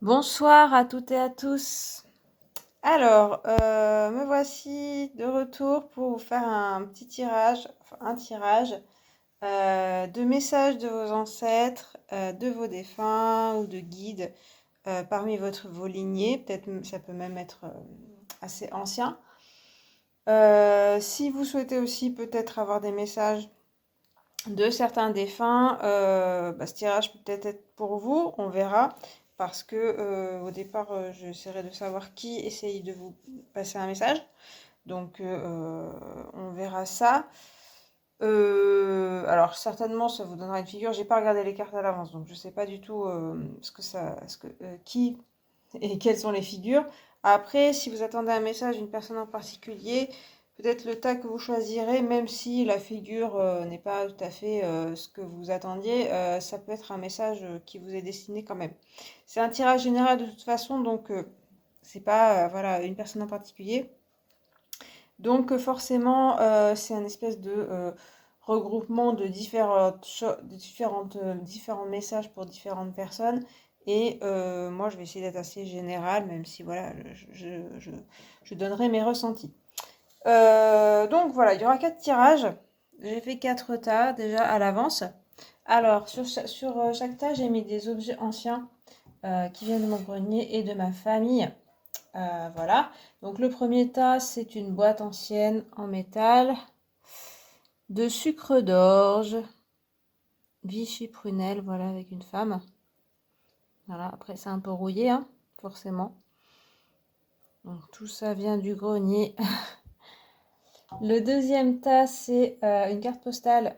Bonsoir à toutes et à tous. Alors, me voici de retour pour vous faire un petit tirage, enfin un tirage de messages de vos ancêtres, de vos défunts ou de guides parmi vos lignées. Peut-être ça peut même être assez ancien. Si vous souhaitez aussi peut-être avoir des messages de certains défunts, ce tirage peut peut-être être pour vous, on verra. Parce que au départ, j'essaierai de savoir qui essaye de vous passer un message. Donc, on verra ça. Alors, certainement, ça vous donnera une figure. J'ai pas regardé les cartes à l'avance, donc je sais pas du tout qui et quelles sont les figures. Après, si vous attendez un message d'une personne en particulier, peut-être le tas que vous choisirez, même si la figure n'est pas tout à fait ce que vous attendiez, ça peut être un message qui vous est destiné quand même. C'est un tirage général de toute façon, donc c'est pas voilà, une personne en particulier. Donc forcément, c'est un espèce de regroupement de différents messages pour différentes personnes. Et moi, je vais essayer d'être assez générale, même si voilà, je donnerai mes ressentis. Donc voilà, il y aura 4 tirages. J'ai fait 4 tas déjà à l'avance. Alors, sur chaque tas, j'ai mis des objets anciens qui viennent de mon grenier et de ma famille. Voilà. Donc le premier tas, c'est une boîte ancienne en métal de sucre d'orge, Vichy prunelle, voilà, avec une femme. Voilà, après c'est un peu rouillé, hein, forcément. Donc tout ça vient du grenier. Le deuxième tas, c'est une carte postale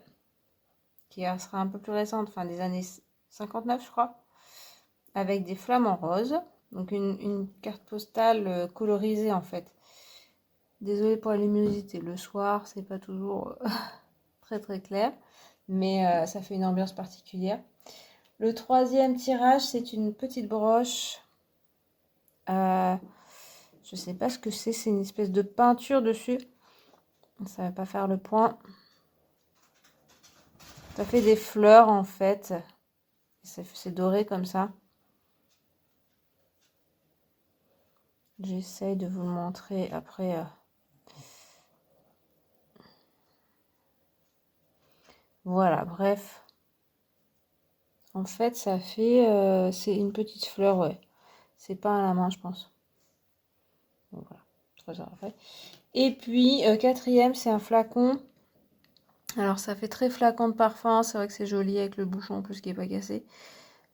qui sera un peu plus récente, fin des années 59, je crois, avec des flamants roses. Donc une carte postale colorisée en fait. Désolée pour la luminosité, le soir, c'est pas toujours très très clair, mais ça fait une ambiance particulière. Le troisième tirage, c'est une petite broche. Je sais pas ce que c'est une espèce de peinture dessus. Ça va pas faire le point. Ça fait des fleurs en fait. C'est doré comme ça. J'essaye de vous le montrer après. Voilà, bref. En fait, ça fait... c'est une petite fleur, ouais. C'est pas à la main, je pense. Donc, voilà. 3 heures après. Et puis, quatrième, c'est un flacon. Alors, ça fait très flacon de parfum. C'est vrai que c'est joli avec le bouchon en plus qui n'est pas cassé.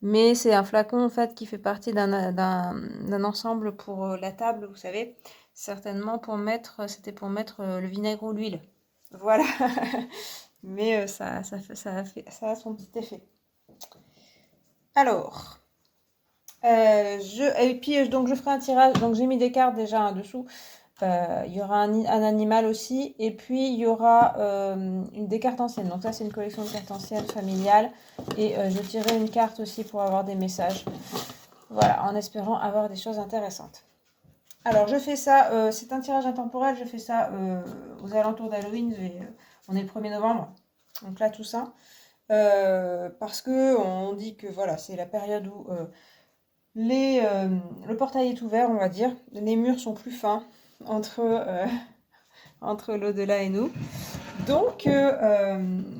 Mais c'est un flacon, en fait, qui fait partie d'un ensemble pour la table, vous savez. Certainement pour mettre... C'était pour mettre le vinaigre ou l'huile. Voilà. Mais ça a son petit effet. Alors... et puis, donc, je ferai un tirage. Donc, j'ai mis des cartes déjà en dessous. Il y aura un animal aussi. Et puis, il y aura des cartes anciennes. Donc, ça, c'est une collection de cartes anciennes familiales. Et je tirerai une carte aussi pour avoir des messages. Voilà, en espérant avoir des choses intéressantes. Alors, je fais ça. C'est un tirage intemporel. Je fais ça aux alentours d'Halloween. On est le 1er novembre. Donc là, tout ça. Parce que on dit que voilà, c'est la période où le portail est ouvert, on va dire. Les murs sont plus fins entre l'au-delà et nous. Donc,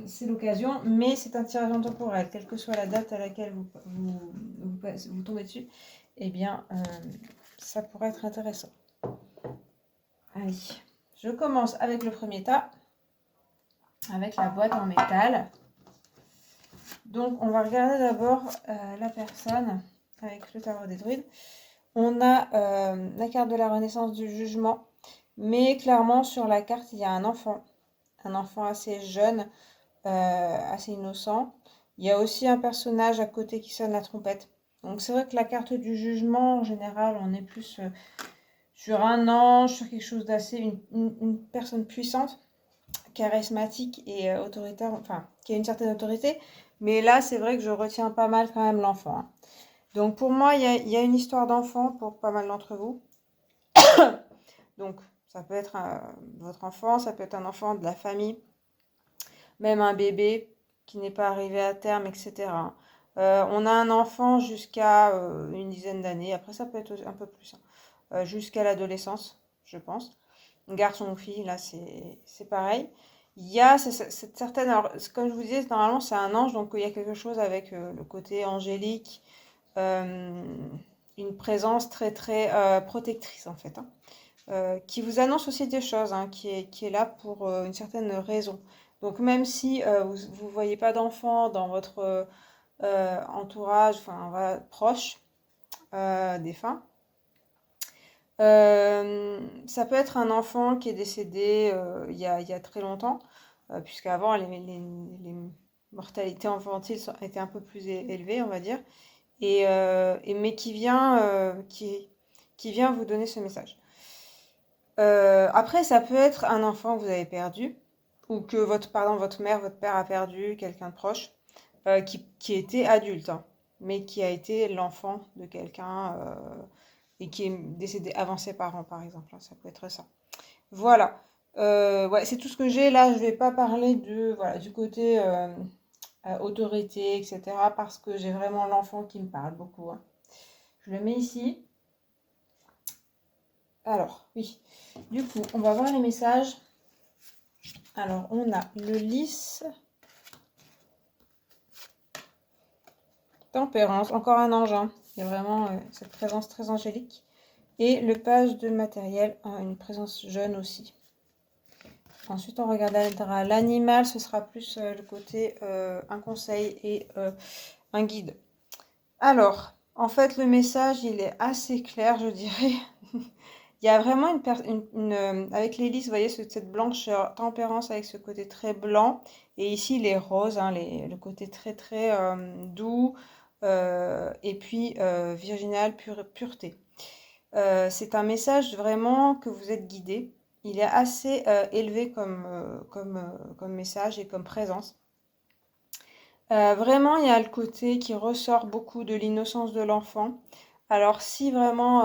c'est l'occasion, mais c'est un tirage intemporel. Quelle que soit la date à laquelle vous tombez dessus, eh bien, ça pourrait être intéressant. Allez, je commence avec le premier tas, avec la boîte en métal. Donc, on va regarder d'abord la personne avec le tarot des druides. On a la carte de la renaissance du jugement, mais clairement sur la carte, il y a un enfant assez jeune, assez innocent. Il y a aussi un personnage à côté qui sonne la trompette. Donc c'est vrai que la carte du jugement, en général, on est plus sur un ange, sur quelque chose d'assez... Une personne puissante, charismatique et autoritaire, enfin, qui a une certaine autorité. Mais là, c'est vrai que je retiens pas mal quand même l'enfant, hein. Donc pour moi, il y a une histoire d'enfant pour pas mal d'entre vous. Donc ça peut être votre enfant, ça peut être un enfant de la famille, même un bébé qui n'est pas arrivé à terme, etc. On a un enfant jusqu'à une dizaine d'années. Après, ça peut être un peu plus, hein. Jusqu'à l'adolescence, je pense. Garçon ou fille, là, c'est pareil. Il y a cette certaine... Alors, comme je vous disais, normalement, c'est un ange, donc il y a quelque chose avec le côté angélique, euh, une présence très, très protectrice, en fait, hein, qui vous annonce aussi des choses, hein, qui est là pour une certaine raison. Donc, même si vous ne voyez pas d'enfant dans votre entourage, enfin, voilà, proche, défunt, ça peut être un enfant qui est décédé il y a très longtemps, puisqu'avant les mortalités infantiles étaient un peu plus élevées, on va dire, mais qui vient vous donner ce message. Après, ça peut être un enfant que vous avez perdu, ou que votre mère, votre père a perdu quelqu'un de proche, qui était adulte, hein, mais qui a été l'enfant de quelqu'un et qui est décédé avant ses parents, par exemple, hein, ça peut être ça. Voilà. Ouais, c'est tout ce que j'ai. Là, je vais pas parler voilà, du côté autorité, etc., parce que j'ai vraiment l'enfant qui me parle beaucoup, hein. Je le mets ici. Alors, oui. Du coup, on va voir les messages. Alors, on a le lys, tempérance, encore un ange, hein. Il y a vraiment cette présence très angélique. Et le page de matériel, hein, une présence jeune aussi. Ensuite, on regardera l'animal, ce sera plus le côté un conseil et un guide. Alors, en fait, le message, il est assez clair, je dirais. Il y a vraiment avec les lys, vous voyez, cette blancheur, tempérance avec ce côté très blanc. Et ici, les roses, hein, le côté très, très doux. Et puis, virginal, pureté. C'est un message vraiment que vous êtes guidé. Il est assez élevé comme message et comme présence. Vraiment, il y a le côté qui ressort beaucoup de l'innocence de l'enfant. Alors, si vraiment,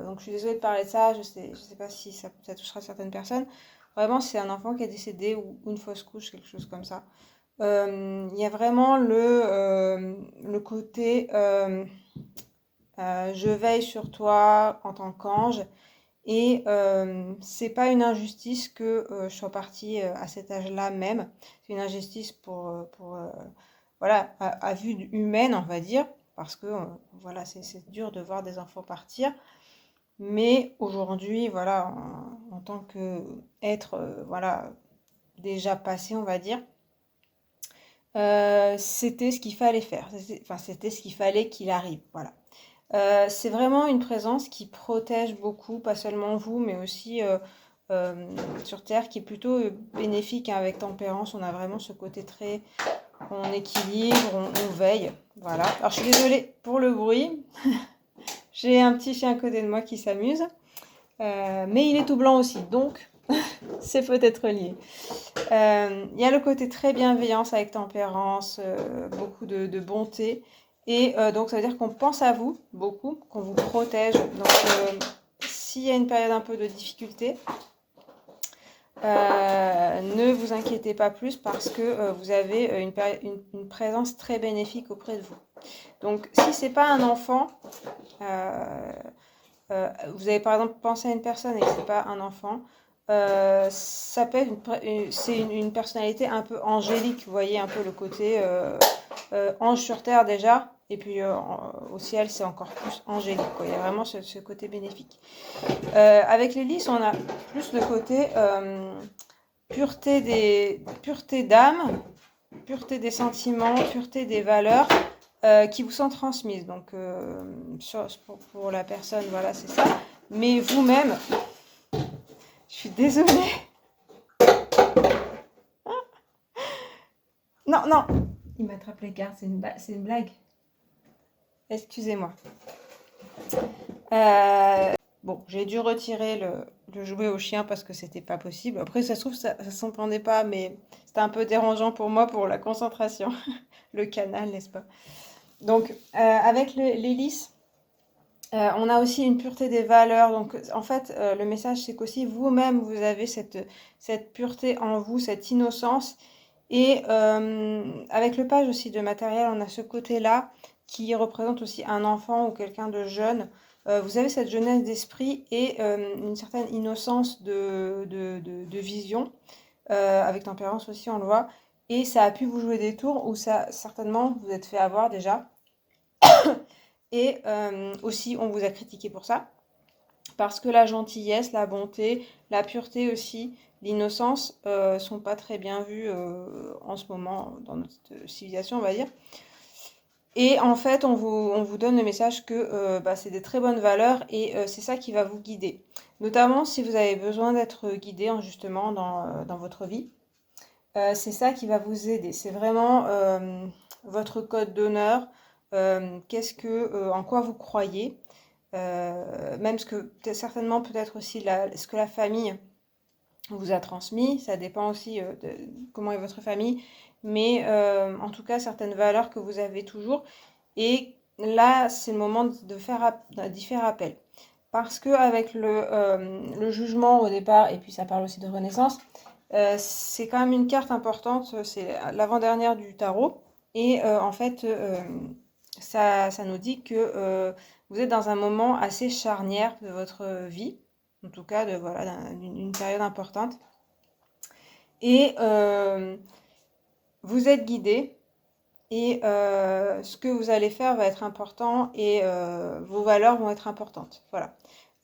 donc je suis désolée de parler de ça, je sais pas si ça touchera certaines personnes. Vraiment, c'est un enfant qui est décédé ou une fausse couche, quelque chose comme ça. Il y a vraiment le côté je veille sur toi en tant qu'ange. Et c'est pas une injustice que je sois partie à cet âge-là même. C'est une injustice voilà, à vue humaine, on va dire, parce que voilà, c'est dur de voir des enfants partir. Mais aujourd'hui, voilà, en tant qu'être voilà, déjà passé, on va dire, c'était ce qu'il fallait faire. Enfin, c'était ce qu'il fallait qu'il arrive. Voilà. C'est vraiment une présence qui protège beaucoup, pas seulement vous, mais aussi sur Terre, qui est plutôt bénéfique, hein, avec tempérance. On a vraiment ce côté très, on équilibre, on veille. Voilà. Alors je suis désolée pour le bruit. J'ai un petit chien à côté de moi qui s'amuse. Mais il est tout blanc aussi, donc c'est peut-être lié. Il y a le côté très bienveillance avec tempérance, beaucoup de bonté. Et donc, ça veut dire qu'on pense à vous beaucoup, qu'on vous protège. Donc, s'il y a une période un peu de difficulté, ne vous inquiétez pas plus parce que vous avez une présence très bénéfique auprès de vous. Donc, si c'est pas un enfant, vous avez par exemple pensé à une personne et que c'est pas un enfant, ça peut être c'est une personnalité un peu angélique, vous voyez un peu le côté ange sur terre déjà, et puis au ciel c'est encore plus angélique, quoi. Il y a vraiment ce côté bénéfique. Avec les lys, on a plus le côté pureté d'âme, pureté des sentiments, pureté des valeurs qui vous sont transmises. Donc pour la personne, voilà, c'est ça. Mais vous-même, je suis désolée. Non, non, il m'attrape les cartes, c'est une blague. Excusez-moi. Bon, j'ai dû retirer le jouet au chien parce que c'était pas possible. Après, ça se trouve, ça s'entendait pas, mais c'était un peu dérangeant pour moi pour la concentration. Le canal, n'est-ce pas? Donc, avec les lys, on a aussi une pureté des valeurs. Donc, en fait, le message, c'est qu'aussi vous-même, vous avez cette pureté en vous, cette innocence. Et avec le page aussi de matériel, on a ce côté-là qui représente aussi un enfant ou quelqu'un de jeune. Vous avez cette jeunesse d'esprit et une certaine innocence de vision, avec tempérance aussi, on le voit. Et ça a pu vous jouer des tours où ça, certainement, vous êtes fait avoir déjà. Et aussi, on vous a critiqué pour ça. Parce que la gentillesse, la bonté, la pureté aussi, l'innocence sont pas très bien vues en ce moment dans notre civilisation, on va dire. Et en fait, on vous donne le message que c'est des très bonnes valeurs et c'est ça qui va vous guider. Notamment si vous avez besoin d'être guidé justement dans votre vie. C'est ça qui va vous aider. C'est vraiment votre code d'honneur, en quoi vous croyez. Même ce que certainement peut-être aussi ce que la famille vous a transmis, ça dépend aussi de comment est votre famille, mais en tout cas certaines valeurs que vous avez toujours. Et là, c'est le moment d'y faire appel. Parce que avec le jugement au départ, et puis ça parle aussi de renaissance, c'est quand même une carte importante, c'est l'avant-dernière du tarot. Et en fait, ça nous dit que vous êtes dans un moment assez charnière de votre vie, en tout cas d'une période importante. Et vous êtes guidé et ce que vous allez faire va être important et vos valeurs vont être importantes. Voilà.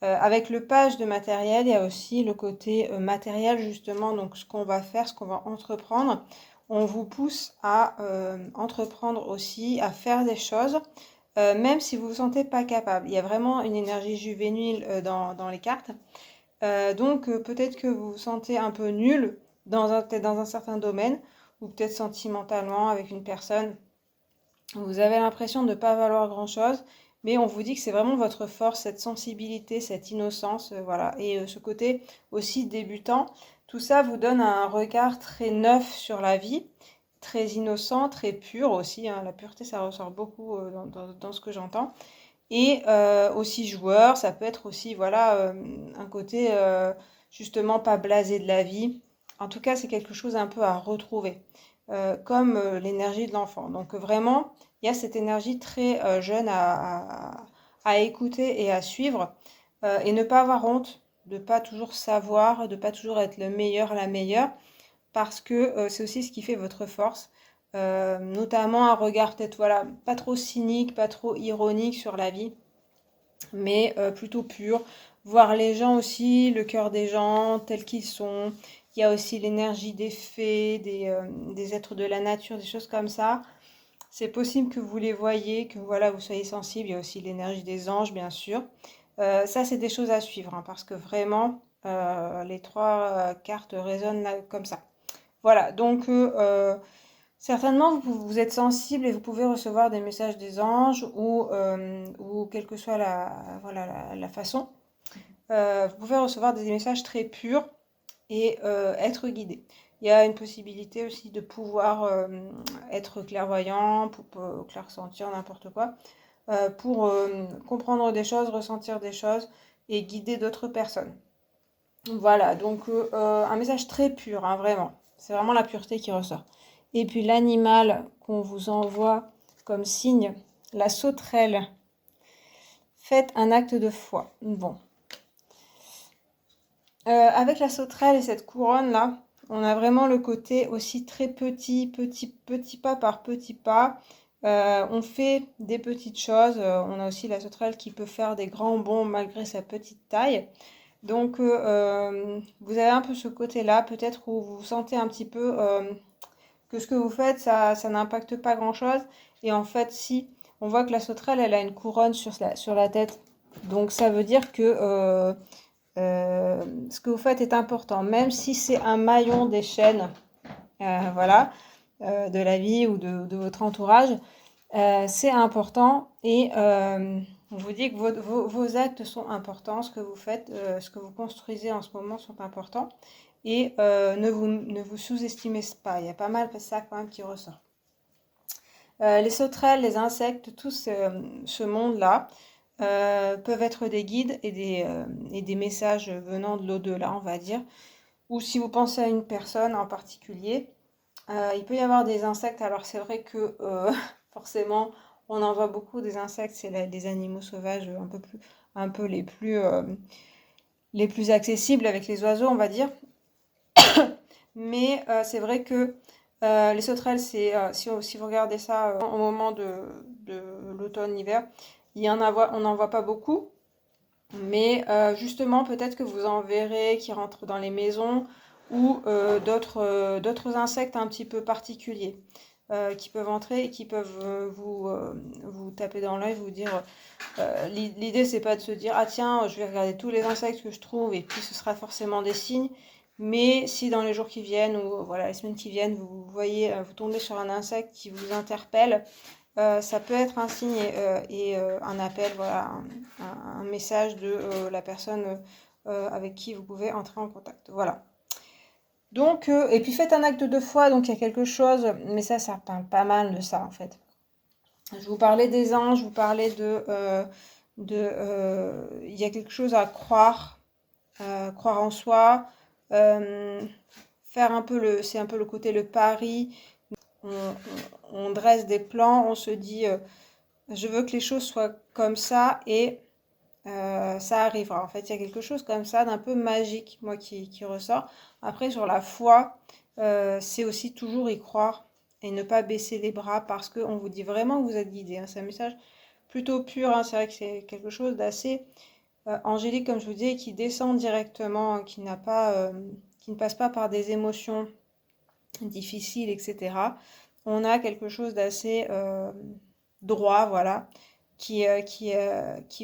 Avec le page de matériel, il y a aussi le côté matériel justement, donc ce qu'on va faire, ce qu'on va entreprendre. On vous pousse à entreprendre aussi, à faire des choses, même si vous ne vous sentez pas capable. Il y a vraiment une énergie juvénile dans les cartes. Donc peut-être que vous vous sentez un peu nul peut-être dans un certain domaine, ou peut-être sentimentalement avec une personne. Vous avez l'impression de ne pas valoir grand-chose, mais on vous dit que c'est vraiment votre force, cette sensibilité, cette innocence, voilà. Et ce côté aussi débutant, tout ça vous donne un regard très neuf sur la vie, très innocent, très pur aussi, hein. La pureté, ça ressort beaucoup dans ce que j'entends. Et aussi joueur, ça peut être aussi, voilà, un côté justement pas blasé de la vie. En tout cas, c'est quelque chose un peu à retrouver, comme l'énergie de l'enfant. Donc vraiment, il y a cette énergie très jeune à écouter et à suivre, et ne pas avoir honte de pas toujours savoir, de pas toujours être le meilleur, la meilleure, parce que c'est aussi ce qui fait votre force. Notamment un regard peut-être voilà, pas trop cynique, pas trop ironique sur la vie, mais plutôt pur. Voir les gens aussi, le cœur des gens tels qu'ils sont. Il y a aussi l'énergie des fées, des êtres de la nature, des choses comme ça. C'est possible que vous les voyez, que voilà, vous soyez sensible. Il y a aussi l'énergie des anges, bien sûr. Ça, c'est des choses à suivre, hein, parce que vraiment, les trois cartes résonnent là, comme ça. Voilà, donc certainement vous êtes sensible et vous pouvez recevoir des messages des anges ou quelle que soit la façon. Vous pouvez recevoir des messages très purs et être guidé. Il y a une possibilité aussi de pouvoir être clairvoyant, pour clairsentir, n'importe quoi, pour comprendre des choses, ressentir des choses et guider d'autres personnes. Voilà, donc un message très pur, hein, vraiment. C'est vraiment la pureté qui ressort. Et puis l'animal qu'on vous envoie comme signe, la sauterelle. Faites un acte de foi. Bon. Avec la sauterelle et cette couronne là, on a vraiment le côté aussi très petit pas par petit pas. On fait des petites choses. On a aussi la sauterelle qui peut faire des grands bonds malgré sa petite taille. Donc, vous avez un peu ce côté-là, peut-être où vous sentez un petit peu que ce que vous faites, ça n'impacte pas grand-chose. Et en fait, si, on voit que la sauterelle, elle a une couronne sur la tête. Donc, ça veut dire que ce que vous faites est important. Même si c'est un maillon des chaînes, voilà, de la vie ou de votre entourage, c'est important et on vous dit que vos actes sont importants, ce que vous faites, ce que vous construisez en ce moment sont importants et ne vous sous-estimez pas. Il y a pas mal de ça quand même qui ressort. Les sauterelles, les insectes, tout ce monde-là peuvent être des guides et des messages venant de l'au-delà, on va dire. Ou si vous pensez à une personne en particulier, Il peut y avoir des insectes. Alors c'est vrai que forcément, on en voit beaucoup des insectes. C'est les animaux sauvages un peu les plus accessibles avec les oiseaux, on va dire. Mais c'est vrai que les sauterelles, si vous regardez ça au moment de l'automne-hiver, on n'en voit pas beaucoup. Mais justement, peut-être que vous en verrez qui rentrent dans les maisons ou d'autres insectes un petit peu particuliers qui peuvent entrer et qui peuvent vous taper dans l'œil, vous dire. L'idée, c'est pas de se dire, ah tiens, je vais regarder tous les insectes que je trouve et puis ce sera forcément des signes. Mais si dans les jours qui viennent ou voilà, les semaines qui viennent, vous voyez, vous tombez sur un insecte qui vous interpelle, ça peut être un signe et un appel, voilà, un message de la personne avec qui vous pouvez entrer en contact. Voilà. Donc, et puis faites un acte de foi, donc il y a quelque chose, mais ça parle pas mal de ça en fait. Je vous parlais des anges, je vous parlais il y a quelque chose à croire, croire en soi, euh, c'est un peu le côté le pari. On, on dresse des plans, on se dit, je veux que les choses soient comme ça et ça arrivera. En fait, il y a quelque chose comme ça d'un peu magique, moi, qui ressort. Après, sur la foi, c'est aussi toujours y croire et ne pas baisser les bras parce qu'on vous dit vraiment que vous êtes guidé, hein. C'est un message plutôt pur, hein. C'est vrai que c'est quelque chose d'assez angélique, comme je vous dis, qui descend directement, hein, qui ne passe pas par des émotions difficiles, etc. On a quelque chose d'assez droit, voilà, qui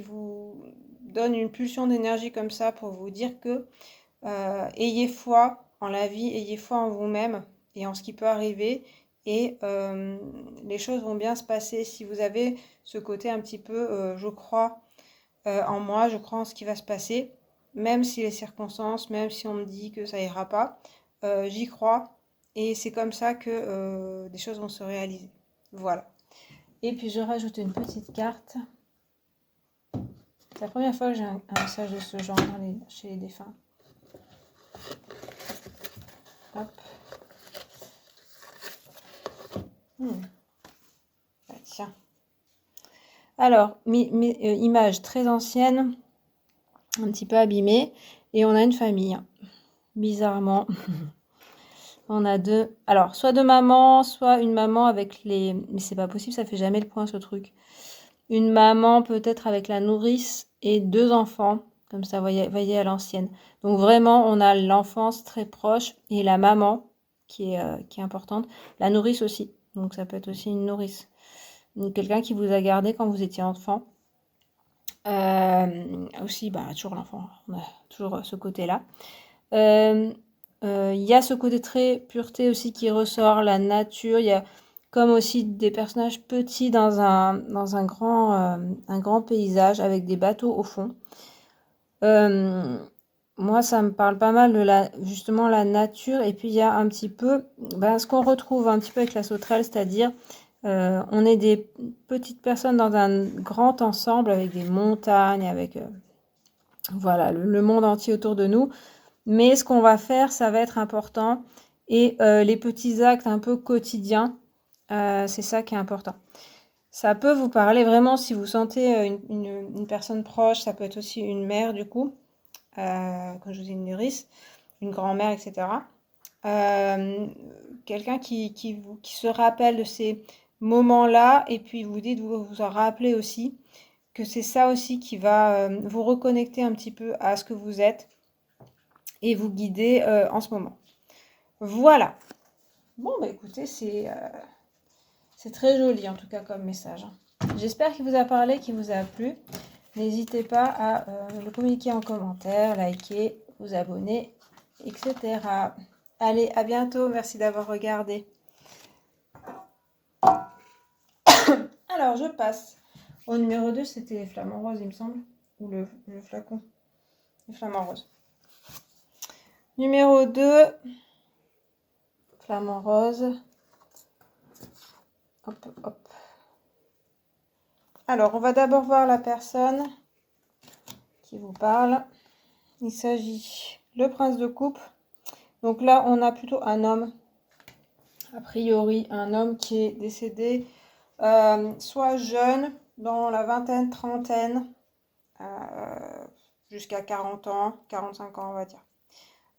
vous donne une pulsion d'énergie comme ça pour vous dire que ayez foi en la vie, ayez foi en vous-même et en ce qui peut arriver et les choses vont bien se passer. Si vous avez ce côté un petit peu, je crois en moi, je crois en ce qui va se passer, même si les circonstances, même si on me dit que ça ira pas, j'y crois et c'est comme ça que des choses vont se réaliser. Voilà. Et puis je rajoute une petite carte. C'est la première fois que j'ai un message de ce genre chez les défunts. Hop. Bah, tiens. Alors, image très ancienne, un petit peu abîmée, et on a une famille. Bizarrement, on a deux. Alors, soit deux mamans, soit une maman avec les. Mais c'est pas possible, ça fait jamais le point ce truc. Une maman peut-être avec la nourrice et deux enfants, comme ça, voyez à l'ancienne. Donc vraiment, on a l'enfance très proche et la maman qui est importante. La nourrice aussi, donc ça peut être aussi une nourrice. Quelqu'un qui vous a gardé quand vous étiez enfant. Aussi, bah, toujours l'enfant, on a toujours ce côté-là. Il y a ce côté très pureté aussi qui ressort, la nature, il y a comme aussi des personnages petits dans un grand paysage avec des bateaux au fond. Moi, ça me parle pas mal de justement la nature et puis il y a un petit peu ce qu'on retrouve un petit peu avec la sauterelle, c'est-à-dire on est des petites personnes dans un grand ensemble avec des montagnes, avec voilà, le monde entier autour de nous. Mais ce qu'on va faire, ça va être important. Et les petits actes un peu quotidiens, c'est ça qui est important. Ça peut vous parler vraiment si vous sentez une personne proche, ça peut être aussi une mère du coup, quand je vous dis une nourrice, une grand-mère, etc. Quelqu'un qui se rappelle de ces moments-là et puis vous dites, vous en rappelez aussi que c'est ça aussi qui va vous reconnecter un petit peu à ce que vous êtes et vous guider en ce moment. Voilà. Bon, bah écoutez, c'est très joli en tout cas comme message. J'espère qu'il vous a parlé, qu'il vous a plu. N'hésitez pas à le communiquer en commentaire, liker, vous abonner, etc. Allez, à bientôt. Merci d'avoir regardé. Alors, je passe au numéro 2. C'était les flamants roses, il me semble. Ou le flacon. Les flamants roses. Numéro 2. Flamant rose. Hop, hop. Alors, on va d'abord voir la personne qui vous parle. Il s'agit le prince de coupe. Donc là, on a plutôt un homme a priori un homme qui est décédé soit jeune, dans la vingtaine, trentaine, jusqu'à 40 ans, 45 ans on va dire.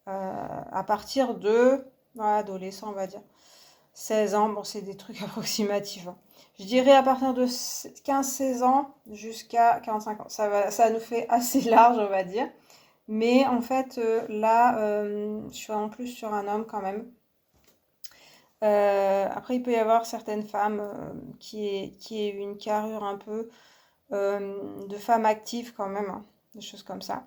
À partir de adolescent on va dire. 16 ans, bon c'est des trucs approximatifs, hein. Je dirais à partir de 15-16 ans jusqu'à 45 ans. Ça nous fait assez large on va dire. Mais en fait là, je suis en plus sur un homme quand même. Après il peut y avoir certaines femmes qui aient une carrure un peu de femmes actives quand même, hein, des choses comme ça.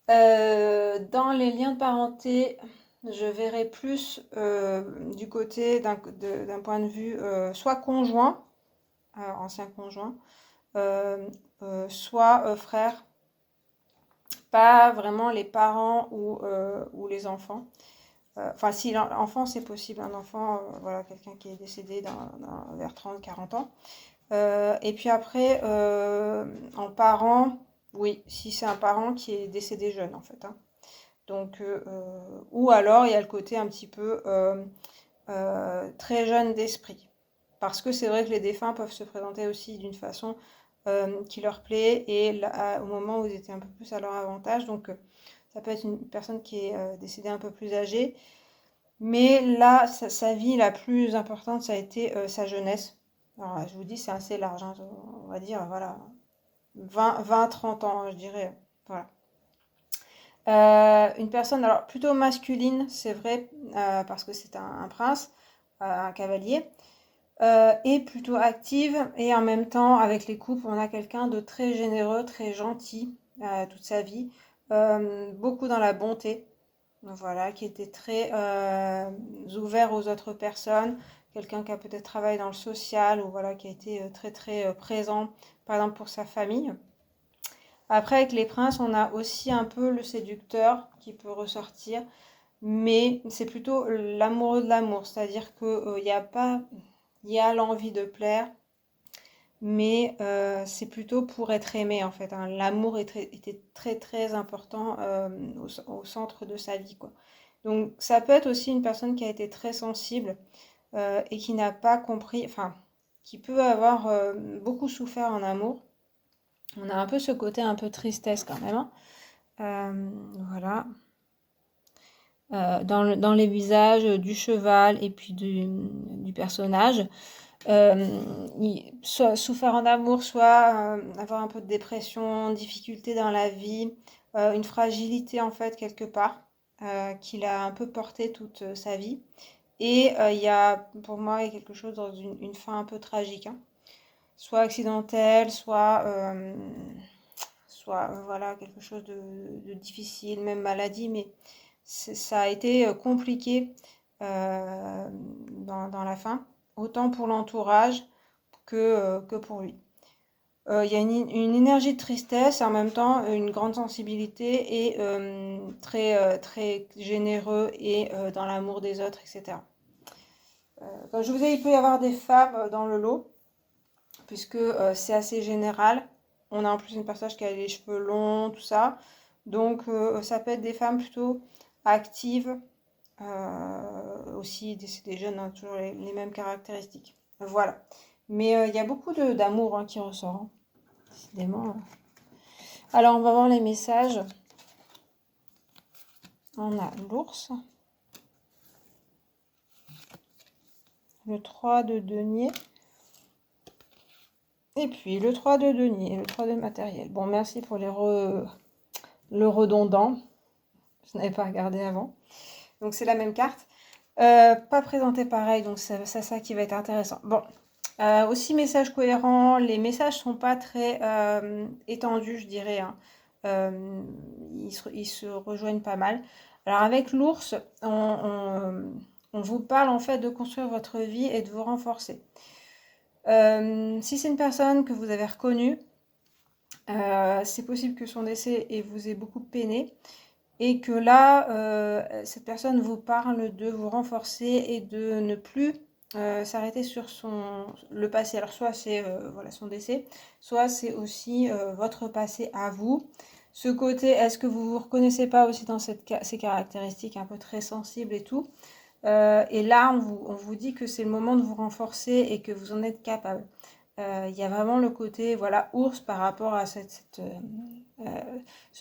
Dans les liens de parenté, je verrai plus du côté d'un point de vue soit conjoint, ancien conjoint, soit frère, pas vraiment les parents ou les enfants. Enfin, si l'enfant c'est possible, un enfant, voilà, quelqu'un qui est décédé vers 30-40 ans. Et puis après, en parent, oui, si c'est un parent qui est décédé jeune en fait, hein. Donc, ou alors il y a le côté un petit peu très jeune d'esprit. Parce que c'est vrai que les défunts peuvent se présenter aussi d'une façon qui leur plaît et là, au moment où ils étaient un peu plus à leur avantage. Donc, ça peut être une personne qui est décédée un peu plus âgée. Mais là, sa vie la plus importante, ça a été sa jeunesse. Alors, je vous dis, c'est assez large, hein, on va dire, voilà, 20-30 ans, je dirais. Voilà. Une personne, alors plutôt masculine, c'est vrai, parce que c'est un prince, un cavalier, et plutôt active, et en même temps, avec les couples, on a quelqu'un de très généreux, très gentil, toute sa vie, beaucoup dans la bonté, voilà, qui était très ouvert aux autres personnes, quelqu'un qui a peut-être travaillé dans le social, ou voilà, qui a été très très présent, par exemple pour sa famille. Après, avec les princes, on a aussi un peu le séducteur qui peut ressortir, mais c'est plutôt l'amoureux de l'amour, c'est-à-dire que il y a pas, il y a l'envie de plaire, mais c'est plutôt pour être aimé en fait, hein. L'amour était très très important au centre de sa vie, quoi. Donc ça peut être aussi une personne qui a été très sensible et qui n'a pas compris, enfin, qui peut avoir beaucoup souffert en amour. On a un peu ce côté un peu tristesse quand même, hein. Voilà. Dans les visages du cheval et puis du personnage. Soit souffert en amour, soit avoir un peu de dépression, difficulté dans la vie, une fragilité en fait quelque part, qu'il a un peu porté toute sa vie. Et il y a pour moi il y a quelque chose dans une fin un peu tragique, hein. Soit accidentelle, soit voilà, quelque chose de difficile, même maladie, mais ça a été compliqué dans la fin, autant pour l'entourage que pour lui. Il y a une énergie de tristesse et en même temps une grande sensibilité et très, très généreux et dans l'amour des autres, etc. Comme je vous ai dit, il peut y avoir des femmes dans le lot, puisque c'est assez général. On a en plus une personne qui a les cheveux longs, tout ça. Donc ça peut être des femmes plutôt actives, aussi des jeunes, hein, toujours les mêmes caractéristiques. Voilà. Mais il y a beaucoup d'amour hein, qui ressort, hein, décidément. Alors on va voir les messages. On a l'ours. Le 3 de denier. Et puis le 3 de denier, le 3 de matériel. Bon, merci pour le redondant. Je n'avais pas regardé avant. Donc c'est la même carte. Pas présenté pareil, donc c'est ça qui va être intéressant. Bon, aussi message cohérent. Les messages sont pas très étendus, je dirais, hein. Ils se rejoignent pas mal. Alors avec l'ours, on vous parle en fait de construire votre vie et de vous renforcer. Si c'est une personne que vous avez reconnue, c'est possible que son décès vous ait beaucoup peiné et que là, cette personne vous parle de vous renforcer et de ne plus s'arrêter sur le passé. Alors soit c'est voilà, son décès, soit c'est aussi votre passé à vous. Ce côté, est-ce que vous vous reconnaissez pas aussi dans ces caractéristiques un peu très sensibles et tout? Et là, on vous dit que c'est le moment de vous renforcer et que vous en êtes capable. Il y a vraiment le côté, voilà, ours par rapport à ce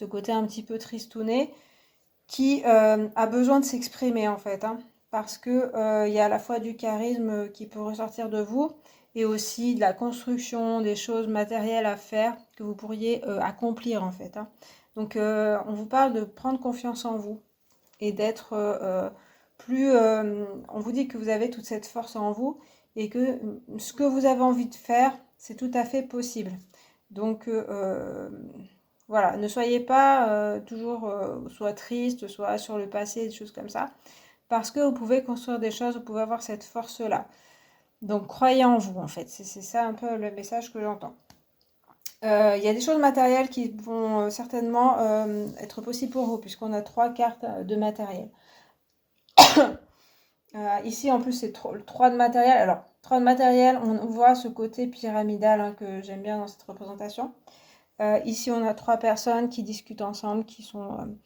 côté un petit peu tristouné qui a besoin de s'exprimer en fait, hein, parce que il y a à la fois du charisme qui peut ressortir de vous et aussi de la construction, des choses matérielles à faire que vous pourriez accomplir en fait, hein. Donc on vous parle de prendre confiance en vous et d'être plus... on vous dit que vous avez toute cette force en vous et que ce que vous avez envie de faire, c'est tout à fait possible. Donc voilà, ne soyez pas toujours soit triste, soit sur le passé, des choses comme ça, parce que vous pouvez construire des choses, vous pouvez avoir cette force-là. Donc croyez en vous en fait, c'est ça un peu le message que j'entends. Il y a des choses matérielles qui vont certainement être possibles pour vous, puisqu'on a 3 cartes de matériel. Ici, en plus, c'est 3 de matériel. Alors, 3 de matériel, on voit ce côté pyramidal hein, que j'aime bien dans cette représentation. Ici, on a 3 personnes qui discutent ensemble, qui sont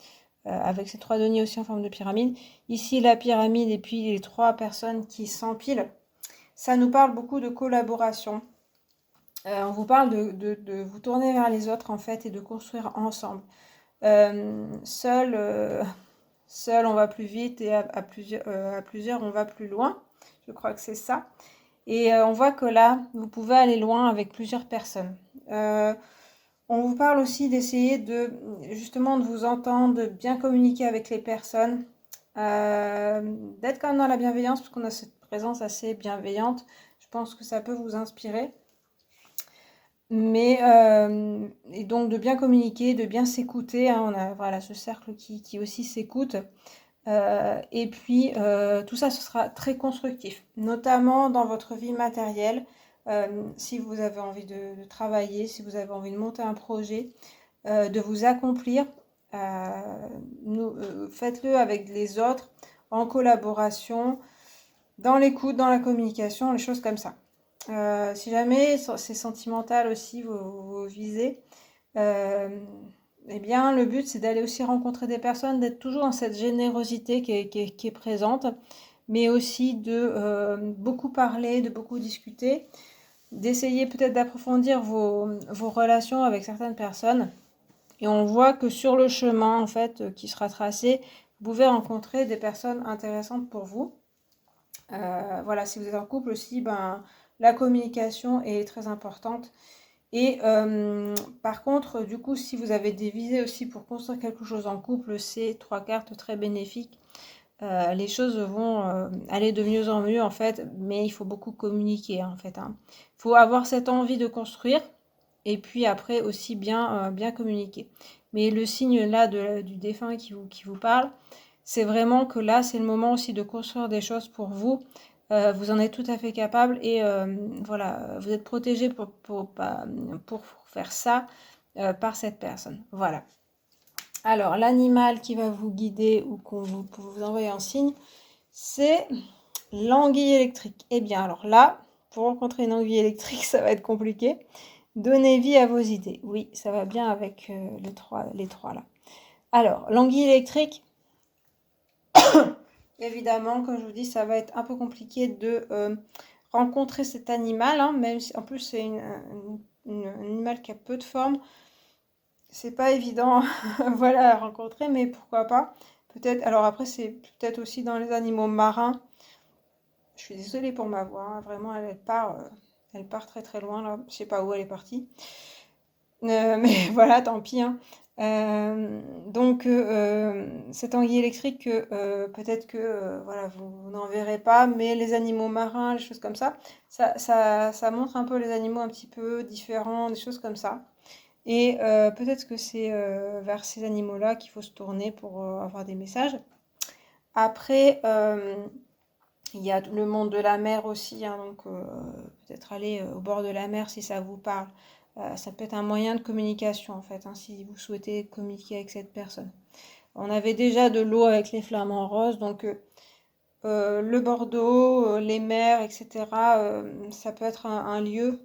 avec ces 3 deniers aussi en forme de pyramide. Ici, la pyramide et puis les 3 personnes qui s'empilent. Ça nous parle beaucoup de collaboration. On vous parle de vous tourner vers les autres, en fait, et de construire ensemble. Seul, on va plus vite et à plusieurs, on va plus loin. Je crois que c'est ça. Et on voit que là, vous pouvez aller loin avec plusieurs personnes. On vous parle aussi d'essayer justement de vous entendre, de bien communiquer avec les personnes, d'être quand même dans la bienveillance, parce qu'on a cette présence assez bienveillante. Je pense que ça peut vous inspirer. Mais et donc de bien communiquer, de bien s'écouter, hein, on a voilà, ce cercle qui aussi s'écoute. Et puis tout ça, ce sera très constructif, notamment dans votre vie matérielle. Si vous avez envie de travailler, si vous avez envie de monter un projet, de vous accomplir, faites-le avec les autres, en collaboration, dans l'écoute, dans la communication, les choses comme ça. Si jamais c'est sentimental aussi, vous visez, eh bien, le but, c'est d'aller aussi rencontrer des personnes, d'être toujours dans cette générosité qui est présente, mais aussi de beaucoup parler, de beaucoup discuter, d'essayer peut-être d'approfondir vos relations avec certaines personnes. Et on voit que sur le chemin, en fait, qui sera tracé, vous pouvez rencontrer des personnes intéressantes pour vous. Voilà, si vous êtes en couple aussi, ben, la communication est très importante. Et par contre, du coup, si vous avez des visées aussi pour construire quelque chose en couple, c'est 3 cartes très bénéfiques. Les choses vont aller de mieux en mieux, en fait, mais il faut beaucoup communiquer, en fait, hein. Il faut avoir cette envie de construire, et puis après aussi bien communiquer. Mais le signe là du défunt qui vous parle, c'est vraiment que là, c'est le moment aussi de construire des choses pour vous. Vous en êtes tout à fait capable et voilà, vous êtes protégé pour faire ça par cette personne. Voilà. Alors, l'animal qui va vous guider ou qu'on vous envoyer en signe, c'est l'anguille électrique. Eh bien, alors là, pour rencontrer une anguille électrique, ça va être compliqué. Donnez vie à vos idées. Oui, ça va bien avec les trois là. Alors, l'anguille électrique, évidemment, comme je vous dis, ça va être un peu compliqué de rencontrer cet animal, hein, même si en plus c'est un animal qui a peu de forme. C'est pas évident voilà, à rencontrer, mais pourquoi pas. Peut-être, alors après, c'est peut-être aussi dans les animaux marins. Je suis désolée pour ma voix, hein, vraiment, elle part très très loin là. Je sais pas où elle est partie. Mais voilà, tant pis, hein. Donc, cette anguille électrique, peut-être que voilà, vous n'en verrez pas, mais les animaux marins, les choses comme ça montre un peu les animaux un petit peu différents, des choses comme ça. Et peut-être que c'est vers ces animaux-là qu'il faut se tourner pour avoir des messages. Après, il y a le monde de la mer aussi, hein, donc peut-être aller au bord de la mer si ça vous parle. Ça peut être un moyen de communication en fait, hein, si vous souhaitez communiquer avec cette personne. On avait déjà de l'eau avec les flamants roses, donc le Bordeaux, les mers, etc. Ça peut être un lieu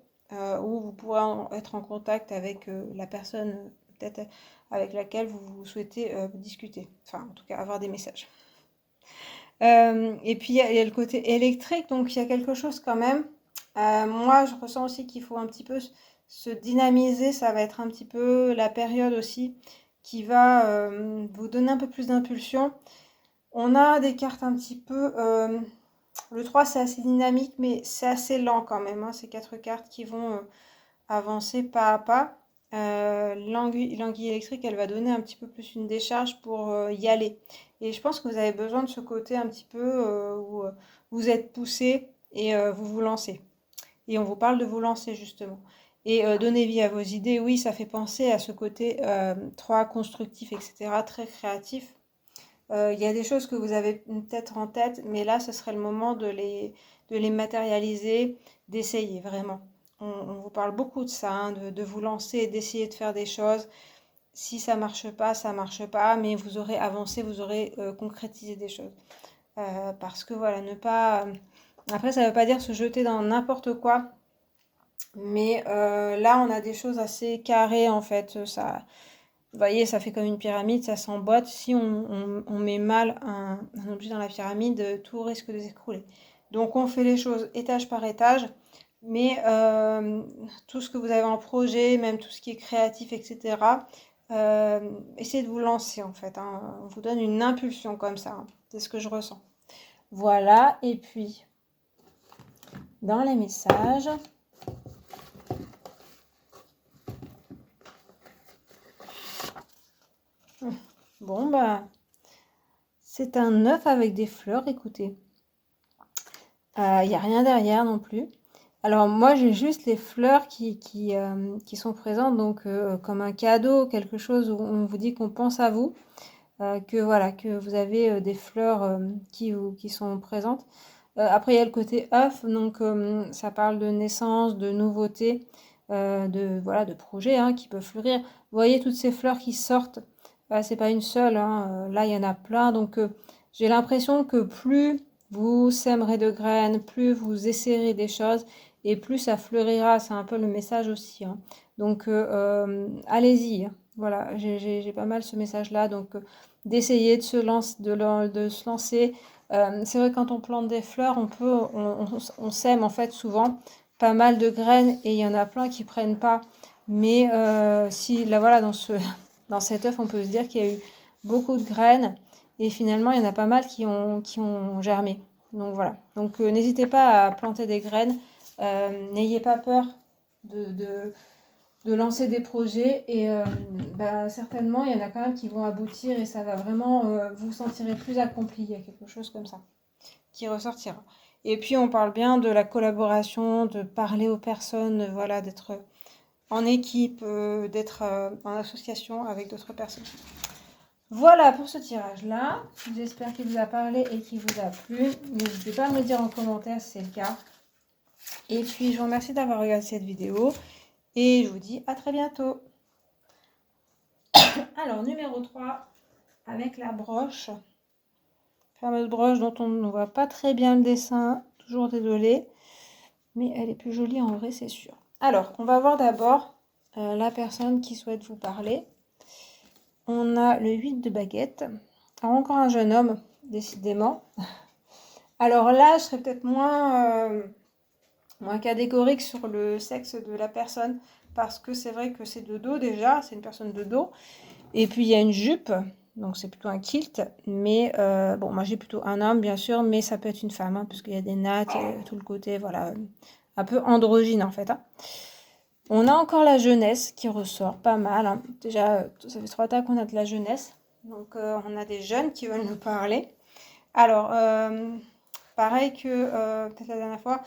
où vous pourrez être en contact avec la personne peut-être avec laquelle vous souhaitez discuter. Enfin, en tout cas, avoir des messages. Et puis il y a le côté électrique, donc il y a quelque chose quand même. Moi, je ressens aussi qu'il faut un petit peu se dynamiser. Ça va être un petit peu la période aussi qui va vous donner un peu plus d'impulsion. On a des cartes un petit peu. Le 3, c'est assez dynamique, mais c'est assez lent quand même, hein. C'est 4 cartes qui vont avancer pas à pas. L'anguille électrique, elle va donner un petit peu plus une décharge pour y aller. Et je pense que vous avez besoin de ce côté un petit peu où vous êtes poussé et vous vous lancez. Et on vous parle de vous lancer justement. Et donner vie à vos idées, oui, ça fait penser à ce côté 3 constructif, etc., très créatif. Il y a des choses que vous avez peut-être en tête, mais là, ce serait le moment de les matérialiser, d'essayer vraiment. On vous parle beaucoup de ça, hein, de vous lancer, d'essayer de faire des choses. Si ça marche pas, ça marche pas, mais vous aurez avancé, vous aurez concrétisé des choses. Parce que voilà, ne pas. Après, ça ne veut pas dire se jeter dans n'importe quoi, mais là, on a des choses assez carrées en fait. Ça, vous voyez, ça fait comme une pyramide, ça s'emboîte. Si on met mal un objet dans la pyramide, tout risque de s'écrouler. Donc on fait les choses étage par étage, mais tout ce que vous avez en projet, même tout ce qui est créatif, etc., essayez de vous lancer en fait, hein. On vous donne une impulsion comme ça, hein. C'est ce que je ressens. Voilà, et puis dans les messages, bon bah c'est un œuf avec des fleurs, écoutez. Il n'y a rien derrière non plus. Alors moi j'ai juste les fleurs qui sont présentes, donc comme un cadeau, quelque chose où on vous dit qu'on pense à vous, que voilà, que vous avez des fleurs qui sont présentes. Après il y a le côté œuf, donc ça parle de naissance, de nouveauté, voilà, de projets, hein, qui peuvent fleurir. Vous voyez toutes ces fleurs qui sortent, c'est pas une seule, hein, là il y en a plein, donc j'ai l'impression que plus vous sèmerez de graines, plus vous essayerez des choses et plus ça fleurira. C'est un peu le message aussi, hein. Donc allez-y, hein. Voilà, j'ai pas mal ce message-là, donc d'essayer de de se lancer. C'est vrai, quand on plante des fleurs, on sème en fait souvent pas mal de graines et il y en a plein qui prennent pas. Mais si là voilà, dans cet œuf, on peut se dire qu'il y a eu beaucoup de graines et finalement il y en a pas mal qui ont germé. Donc voilà. Donc n'hésitez pas à planter des graines. N'ayez pas peur de lancer des projets et certainement il y en a quand même qui vont aboutir et ça va vraiment vous vous sentirez plus accompli. Il y a quelque chose comme ça qui ressortira. Et puis on parle bien de la collaboration, de parler aux personnes, voilà, d'être en équipe, d'être en association avec d'autres personnes. Voilà pour ce tirage-là. J'espère qu'il vous a parlé et qu'il vous a plu. N'hésitez pas à me le dire en commentaire si c'est le cas. Et puis je vous remercie d'avoir regardé cette vidéo et je vous dis à très bientôt. Alors numéro 3 avec la broche. Fameuse broche dont on ne voit pas très bien le dessin. Toujours désolée. Mais elle est plus jolie en vrai, c'est sûr. Alors, on va voir d'abord la personne qui souhaite vous parler. On a le 8 de baguette. Alors, encore un jeune homme, décidément. Alors là, je serais peut-être moins catégorique sur le sexe de la personne. Parce que c'est vrai que c'est de dos déjà. C'est une personne de dos. Et puis, il y a une jupe. Donc, c'est plutôt un kilt. Mais bon, moi, j'ai plutôt un homme, bien sûr. Mais ça peut être une femme. Hein, parce qu'il y a des nattes, tout le côté, voilà. Un peu androgyne, en fait. Hein. On a encore la jeunesse qui ressort pas mal, hein. Déjà, ça fait 3 tas qu'on a de la jeunesse. Donc, on a des jeunes qui veulent nous parler. Alors, pareil que peut-être la dernière fois,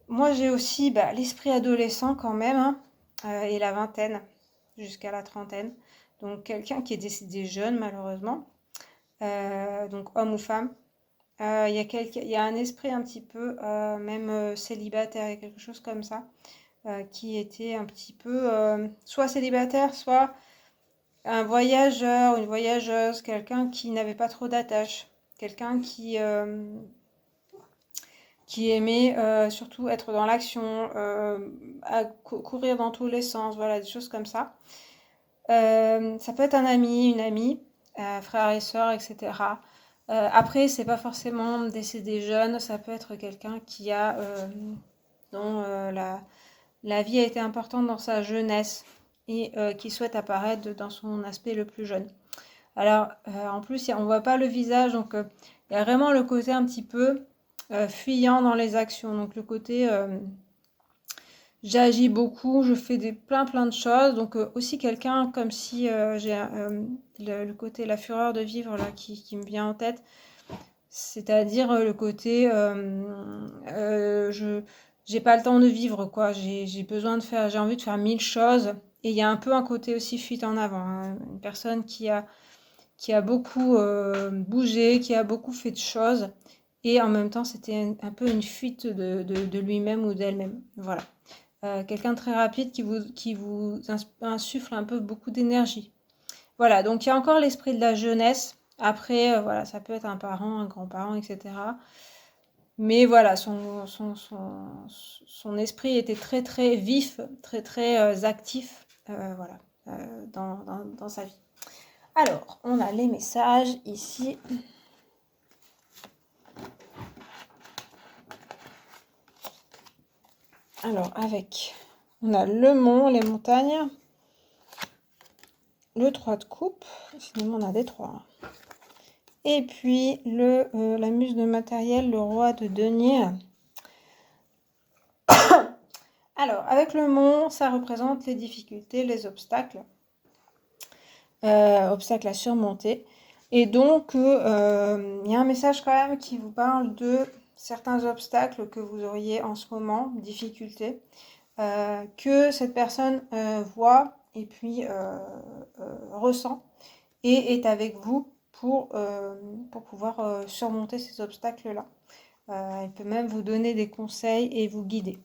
moi j'ai aussi l'esprit adolescent quand même, hein, et la vingtaine jusqu'à la trentaine. Donc, quelqu'un qui est décédé jeune, malheureusement. Donc, homme ou femme. Il y a un esprit un petit peu, même célibataire, il y a quelque chose comme ça. Qui était un petit peu soit célibataire, soit un voyageur, une voyageuse, quelqu'un qui n'avait pas trop d'attache, quelqu'un qui aimait surtout être dans l'action, courir dans tous les sens, voilà, des choses comme ça. Ça peut être un ami, une amie, frère et sœur, etc. Après, c'est pas forcément décédé jeune, ça peut être quelqu'un qui a dont la vie a été importante dans sa jeunesse et qui souhaite apparaître dans son aspect le plus jeune. Alors, en plus, on voit pas le visage, donc il y a vraiment le côté un petit peu fuyant dans les actions. Donc le côté j'agis beaucoup, je fais plein de choses. Donc aussi quelqu'un comme si j'ai le côté la fureur de vivre là qui me vient en tête. C'est-à-dire le côté je j'ai pas le temps de vivre quoi. J'ai besoin de faire, j'ai envie de faire 1000 choses. Et il y a un peu un côté aussi fuite en avant, hein. Une personne qui a beaucoup bougé, qui a beaucoup fait de choses. Et en même temps, c'était un peu une fuite de lui-même ou d'elle-même. Voilà. Quelqu'un de très rapide qui vous insuffle un peu beaucoup d'énergie. Voilà, donc il y a encore l'esprit de la jeunesse. Après, voilà, ça peut être un parent, un grand-parent, etc. Mais voilà, son esprit était très vif, très actif, voilà, dans sa vie. Alors, on a les messages ici. Alors, on a le mont, les montagnes, le 3 de coupe, finalement on a des 3. Et puis la muse de matériel, le roi de denier. Alors, avec le mont, ça représente les difficultés, les obstacles, obstacles à surmonter. Et donc, il y a un message quand même qui vous parle de certains obstacles que vous auriez en ce moment, difficultés, que cette personne voit et puis ressent et est avec vous pour pouvoir surmonter ces obstacles-là. Elle peut même vous donner des conseils et vous guider.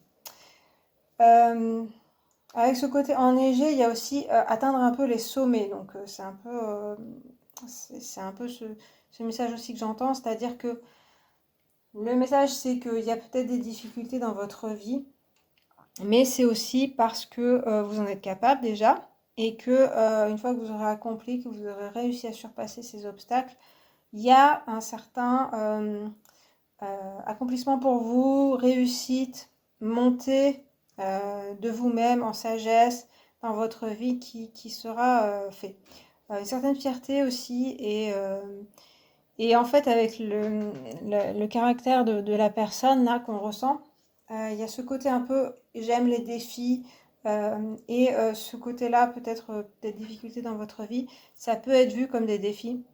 Avec ce côté enneigé, il y a aussi atteindre un peu les sommets. Donc c'est un peu ce message aussi que j'entends, c'est-à-dire que le message c'est qu'il y a peut-être des difficultés dans votre vie, mais c'est aussi parce que vous en êtes capable déjà et que une fois que vous aurez accompli, que vous aurez réussi à surpasser ces obstacles, il y a un certain accomplissement pour vous, réussite, montée de vous-même en sagesse dans votre vie qui sera fait. Une certaine fierté aussi et en fait avec le caractère de la personne là qu'on ressent, il y a ce côté un peu j'aime les défis et ce côté-là peut-être des difficultés dans votre vie, ça peut être vu comme des défis,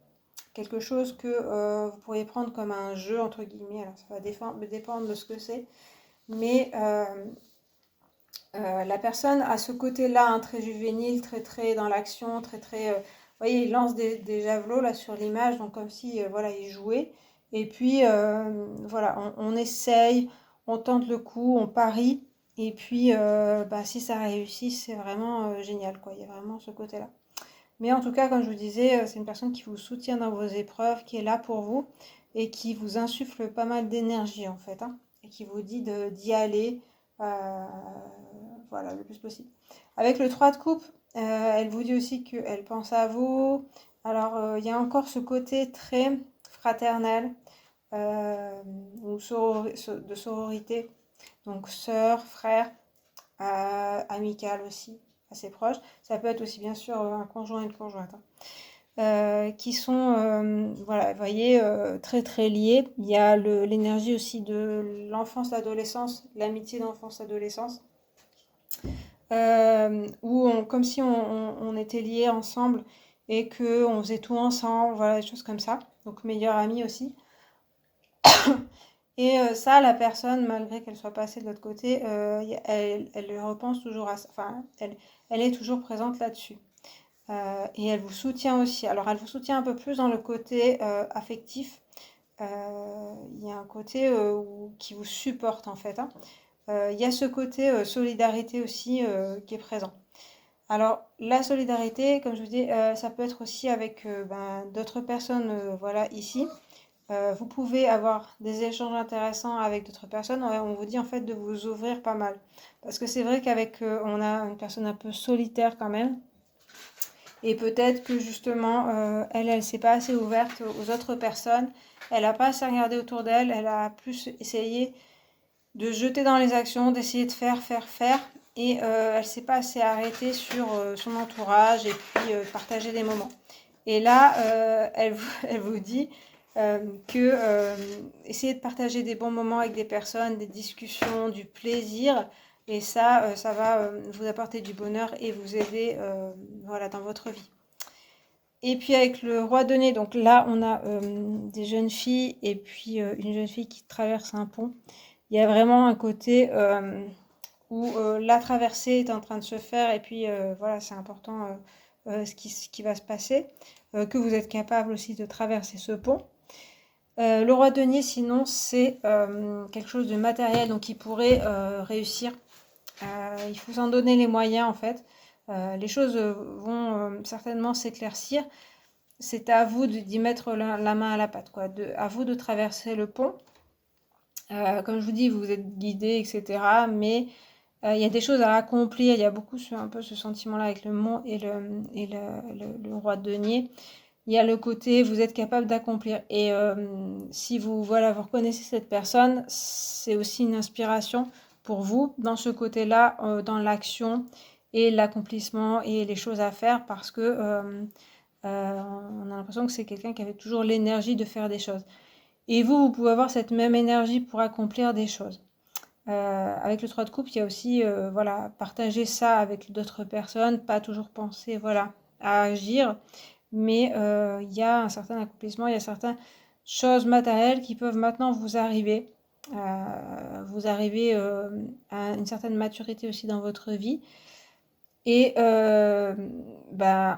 quelque chose que vous pourriez prendre comme un jeu entre guillemets. Alors ça va dépendre de ce que c'est, mais la personne a ce côté-là, hein, très juvénile, très dans l'action, vous voyez, il lance des javelots là sur l'image, donc comme si voilà, il jouait. Et puis voilà, on essaye, on tente le coup, on parie. Et puis si ça réussit, c'est vraiment génial, quoi. Il y a vraiment ce côté-là. Mais en tout cas, comme je vous disais, c'est une personne qui vous soutient dans vos épreuves, qui est là pour vous et qui vous insuffle pas mal d'énergie en fait, hein, et qui vous dit d'y aller, euh, voilà, le plus possible. Avec le 3 de coupe, elle vous dit aussi qu'elle pense à vous. Alors, il y a encore ce côté très fraternel ou de sororité, donc sœur, frère, amical aussi, assez proche. Ça peut être aussi bien sûr un conjoint et une conjointe, hein. Qui sont, voilà, vous voyez, très liés. Il y a l'énergie aussi de l'enfance, l'adolescence, l'amitié d'enfance-adolescence, où comme si on était liés ensemble et qu'on faisait tout ensemble, voilà, des choses comme ça. Donc meilleure amie aussi. Et ça, la personne, malgré qu'elle soit passée de l'autre côté, elle repense toujours à ça. Enfin, elle est toujours présente là-dessus. Et elle vous soutient aussi. Alors, elle vous soutient un peu plus dans le côté affectif. Il y a un côté qui vous supporte en fait, hein. Il y a ce côté solidarité aussi qui est présent. Alors, la solidarité, comme je vous dis, ça peut être aussi avec d'autres personnes, voilà, ici. Vous pouvez avoir des échanges intéressants avec d'autres personnes. On vous dit en fait de vous ouvrir pas mal. Parce que c'est vrai qu'avec, on a une personne un peu solitaire quand même. Et peut-être que justement, elle s'est pas assez ouverte aux autres personnes. Elle n'a pas assez regardé autour d'elle. Elle a plus essayé de jeter dans les actions, d'essayer de faire. Et elle s'est pas assez arrêtée sur son entourage et puis partager des moments. Et là, elle vous dit que essayer de partager des bons moments avec des personnes, des discussions, du plaisir, et ça, ça va vous apporter du bonheur et vous aider voilà, dans votre vie. Et puis avec le roi de denier, donc là, on a des jeunes filles et puis une jeune fille qui traverse un pont. Il y a vraiment un côté où la traversée est en train de se faire et puis voilà, c'est important ce qui va se passer, que vous êtes capable aussi de traverser ce pont. Le roi de denier, sinon, c'est quelque chose de matériel, donc il pourrait réussir. Il faut s'en donner les moyens, en fait. Les choses vont certainement s'éclaircir. C'est à vous d'y mettre la main à la pâte, quoi. À vous de traverser le pont. Comme je vous dis, vous êtes guidé, etc. Mais il y a des choses à accomplir. Il y a beaucoup un peu ce sentiment-là avec le mont et le roi de denier. Il y a le côté, vous êtes capable d'accomplir. Et si vous reconnaissez cette personne, c'est aussi une inspiration pour vous dans ce côté-là, dans l'action et l'accomplissement et les choses à faire, parce que on a l'impression que c'est quelqu'un qui avait toujours l'énergie de faire des choses. Et vous pouvez avoir cette même énergie pour accomplir des choses. Avec le 3 de coupe, il y a aussi partager ça avec d'autres personnes, pas toujours penser à agir, mais il y a un certain accomplissement, il y a certaines choses matérielles qui peuvent maintenant vous arriver. Vous arrivez à une certaine maturité aussi dans votre vie. Et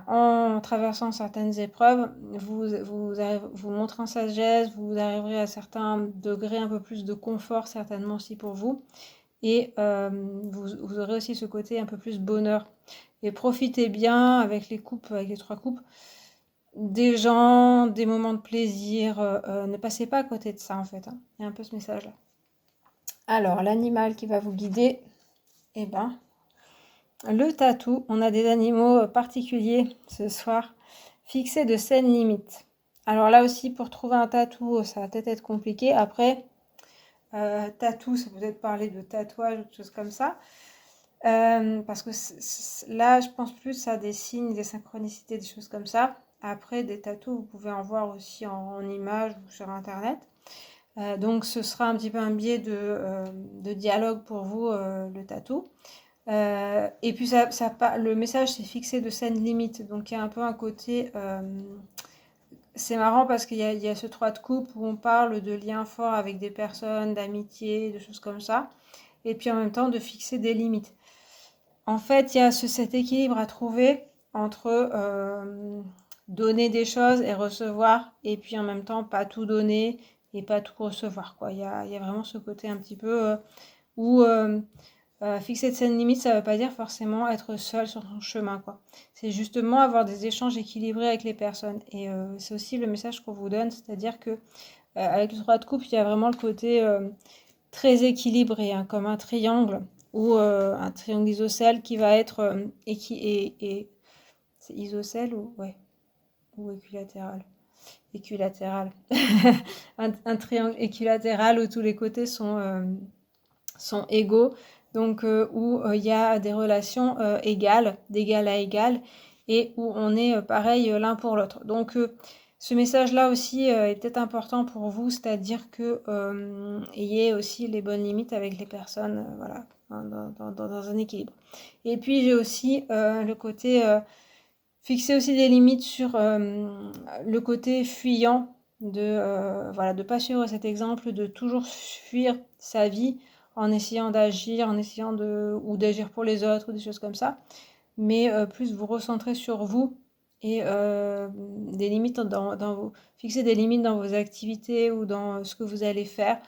en traversant certaines épreuves, vous montrez en sagesse, vous arriverez à certains degrés un peu plus de confort certainement aussi pour vous. Et vous aurez aussi ce côté un peu plus bonheur. Et profitez bien avec les coupes, avec les 3 coupes, des gens, des moments de plaisir. Ne passez pas à côté de ça en fait. Il y a un peu ce message-là. Alors, l'animal qui va vous guider, eh ben, le tatou. On a des animaux particuliers ce soir. Fixer de saines limites. Alors là aussi, pour trouver un tatou, ça va peut-être être compliqué. Après, tatou, ça peut peut-être parler de tatouage ou de choses comme ça. Parce que là, je pense plus à des signes, des synchronicités, des choses comme ça. Après, des tatous, vous pouvez en voir aussi en images ou sur Internet. Donc, ce sera un petit peu un biais de dialogue pour vous, le tatou. Et puis, le message, c'est fixer de saines limites. Donc, il y a un peu un côté... c'est marrant parce qu'il y a ce 3 de coupe où on parle de liens forts avec des personnes, d'amitié, de choses comme ça. Et puis, en même temps, de fixer des limites. En fait, il y a cet équilibre à trouver entre donner des choses et recevoir, et puis en même temps pas tout donner et pas tout recevoir, quoi. Il y a vraiment ce côté un petit peu où fixer de saines limites, ça ne veut pas dire forcément être seul sur son chemin, quoi. C'est justement avoir des échanges équilibrés avec les personnes. Et c'est aussi le message qu'on vous donne, c'est-à-dire que avec le 3 de coupe, il y a vraiment le côté très équilibré, hein, comme un triangle ou un triangle isocèle qui va être c'est isocèle ou équilatéral. Équilatéral. un triangle équilatéral où tous les côtés sont égaux, donc où il y a des relations égales, d'égal à égal, et où on est pareil l'un pour l'autre. Donc ce message-là aussi est peut-être important pour vous, c'est-à-dire que ayez aussi les bonnes limites avec les personnes, voilà, dans un équilibre. Et puis j'ai aussi le côté fixer aussi des limites sur le côté fuyant de pas suivre cet exemple, de toujours fuir sa vie en essayant d'agir, ou d'agir pour les autres ou des choses comme ça, mais plus vous recentrer sur vous et des limites fixer des limites dans vos activités ou dans ce que vous allez faire.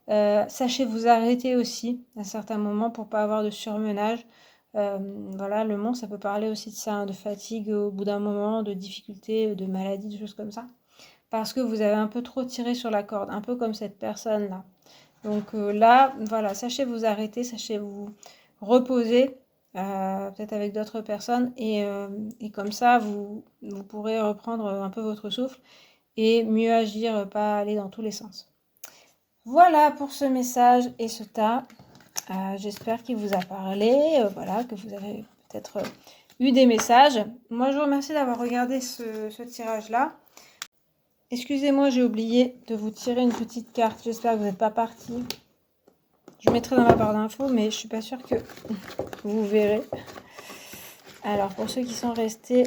Sachez vous arrêter aussi à certains moments pour pas avoir de surmenage. Le monde, ça peut parler aussi de ça, hein, de fatigue au bout d'un moment, de difficultés, de maladies, de choses comme ça. Parce que vous avez un peu trop tiré sur la corde, un peu comme cette personne-là. Donc là, voilà, sachez vous arrêter, sachez vous reposer peut-être avec d'autres personnes, et comme ça, vous pourrez reprendre un peu votre souffle et mieux agir, pas aller dans tous les sens. Voilà pour ce message et ce tas. J'espère qu'il vous a parlé, voilà, que vous avez peut-être eu des messages. Moi, je vous remercie d'avoir regardé ce tirage-là. Excusez-moi, j'ai oublié de vous tirer une petite carte. J'espère que vous n'êtes pas parti. Je mettrai dans la barre d'infos, mais je suis pas sûre que vous verrez. Alors, pour ceux qui sont restés,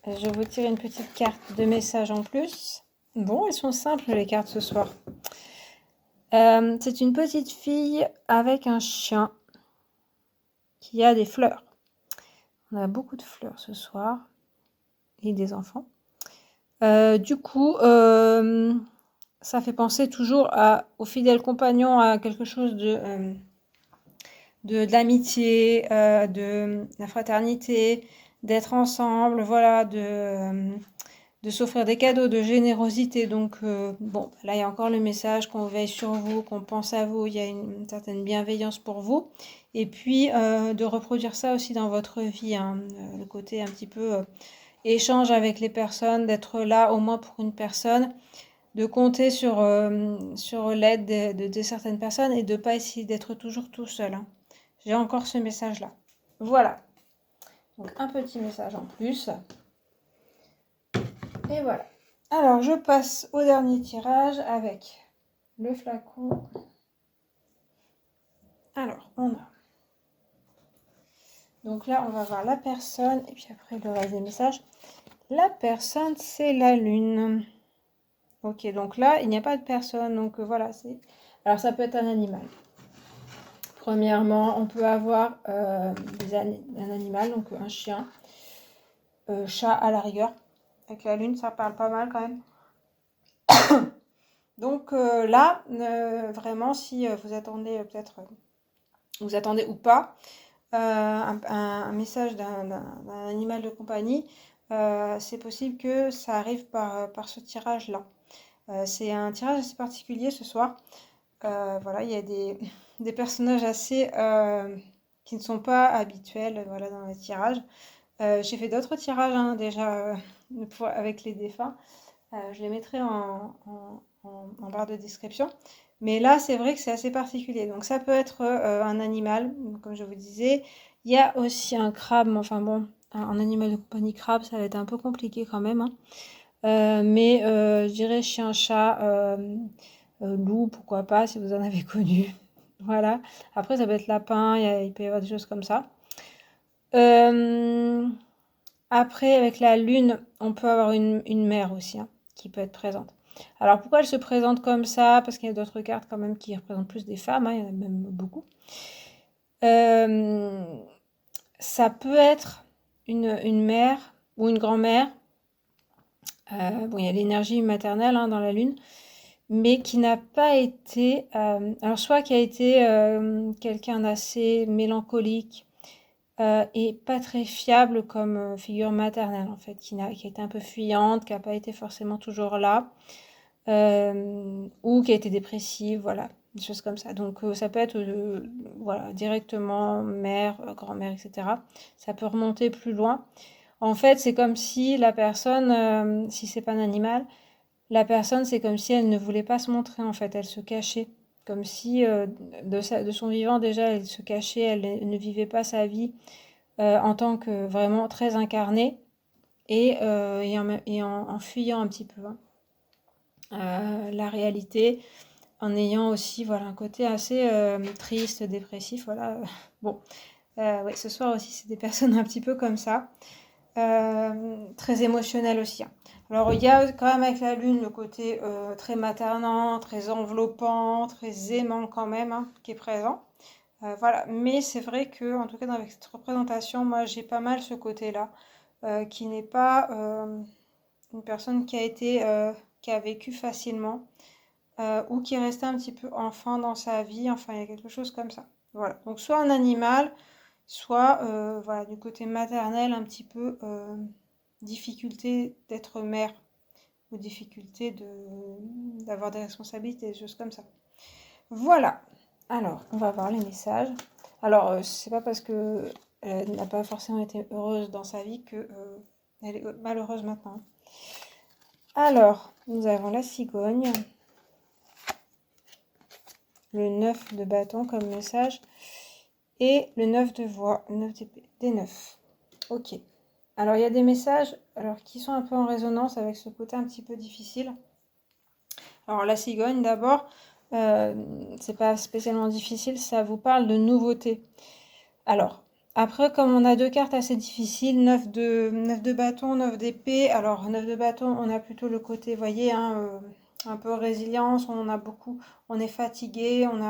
je vous tire une petite carte de message en plus. Bon, elles sont simples les cartes ce soir. C'est une petite fille avec un chien qui a des fleurs. On a beaucoup de fleurs ce soir et des enfants. Du coup, ça fait penser toujours au fidèle compagnon, à quelque chose de l'amitié, de la fraternité, d'être ensemble, voilà, de s'offrir des cadeaux, de générosité. Donc, bon, là, il y a encore le message qu'on veille sur vous, qu'on pense à vous, il y a une certaine bienveillance pour vous. Et puis, de reproduire ça aussi dans votre vie, hein, le côté un petit peu échange avec les personnes, d'être là au moins pour une personne, de compter sur l'aide de certaines personnes et de ne pas essayer d'être toujours tout seul. Hein. J'ai encore ce message-là. Voilà. Donc, un petit message en plus. Et voilà. Alors, je passe au dernier tirage avec le flacon. Alors, on a. Donc là, on va voir la personne. Et puis après, le reste des messages. La personne, c'est la lune. Ok, donc là, il n'y a pas de personne. Donc voilà, c'est... Alors, ça peut être un animal. Premièrement, on peut avoir un animal, donc un chien. Chat à la rigueur. Avec la lune, ça parle pas mal quand même. Donc là, vraiment, si vous attendez peut-être, vous attendez ou pas, un message d'un animal de compagnie, c'est possible que ça arrive par ce tirage-là. C'est un tirage assez particulier ce soir. Voilà, il y a des personnages assez qui ne sont pas habituels, voilà, dans les tirages. J'ai fait d'autres tirages hein, déjà avec les défunts. Je les mettrai en barre de description. Mais là, c'est vrai que c'est assez particulier. Donc, ça peut être un animal, comme je vous disais. Il y a aussi un crabe, mais enfin bon, un animal de compagnie crabe, ça va être un peu compliqué quand même. Hein. Mais je dirais chien, chat, loup, pourquoi pas, si vous en avez connu. Voilà. Après, ça peut être lapin, il peut y avoir des choses comme ça. Après, avec la lune, on peut avoir une mère aussi, hein, qui peut être présente. Alors, pourquoi elle se présente comme ça? Parce qu'il y a d'autres cartes quand même qui représentent plus des femmes, hein, il y en a même beaucoup. Ça peut être une mère ou une grand-mère. Bon, il y a l'énergie maternelle hein, dans la lune, mais qui n'a pas été... alors, soit qui a été quelqu'un d'assez mélancolique, et pas très fiable comme figure maternelle en fait, qui a été un peu fuyante, qui n'a pas été forcément toujours là, ou qui a été dépressive, voilà, des choses comme ça. Donc ça peut être voilà, directement mère, grand-mère, etc. Ça peut remonter plus loin. En fait, c'est comme si la personne, si c'est pas un animal, la personne, c'est comme si elle ne voulait pas se montrer, en fait, elle se cachait. Comme si de son vivant, déjà, elle se cachait, elle ne vivait pas sa vie en tant que vraiment très incarnée et en fuyant un petit peu hein, la réalité, en ayant aussi voilà, un côté assez triste, dépressif. Voilà. Bon, ouais, ce soir aussi, c'est des personnes un petit peu comme ça. Très émotionnelles aussi. Hein. Alors, il y a quand même avec la lune le côté très maternant, très enveloppant, très aimant quand même, hein, qui est présent. Voilà, mais c'est vrai que, en tout cas, avec cette représentation, moi, j'ai pas mal ce côté-là, qui n'est pas une personne qui a vécu facilement, ou qui est resté un petit peu enfant dans sa vie. Enfin, il y a quelque chose comme ça. Voilà. Donc, soit un animal, soit, voilà, du côté maternel, un petit peu difficulté d'être mère, ou difficulté d'avoir des responsabilités, des choses comme ça. Voilà. Alors, on va voir les messages. Alors, c'est pas parce que elle n'a pas forcément été heureuse dans sa vie que elle est malheureuse maintenant. Alors, nous avons la cigogne, le 9 de bâton comme message, et le 9 de voix, le 9 d'épée, des 9. Ok. Alors, il y a des messages qui sont un peu en résonance avec ce côté un petit peu difficile. Alors, la cigogne, d'abord, c'est pas spécialement difficile, ça vous parle de nouveauté. Alors, après, comme on a deux cartes assez difficiles, 9 de bâton, 9 d'épée. Alors, 9 de bâton, on a plutôt le côté, vous voyez, hein, un peu résilience, on est fatigué, on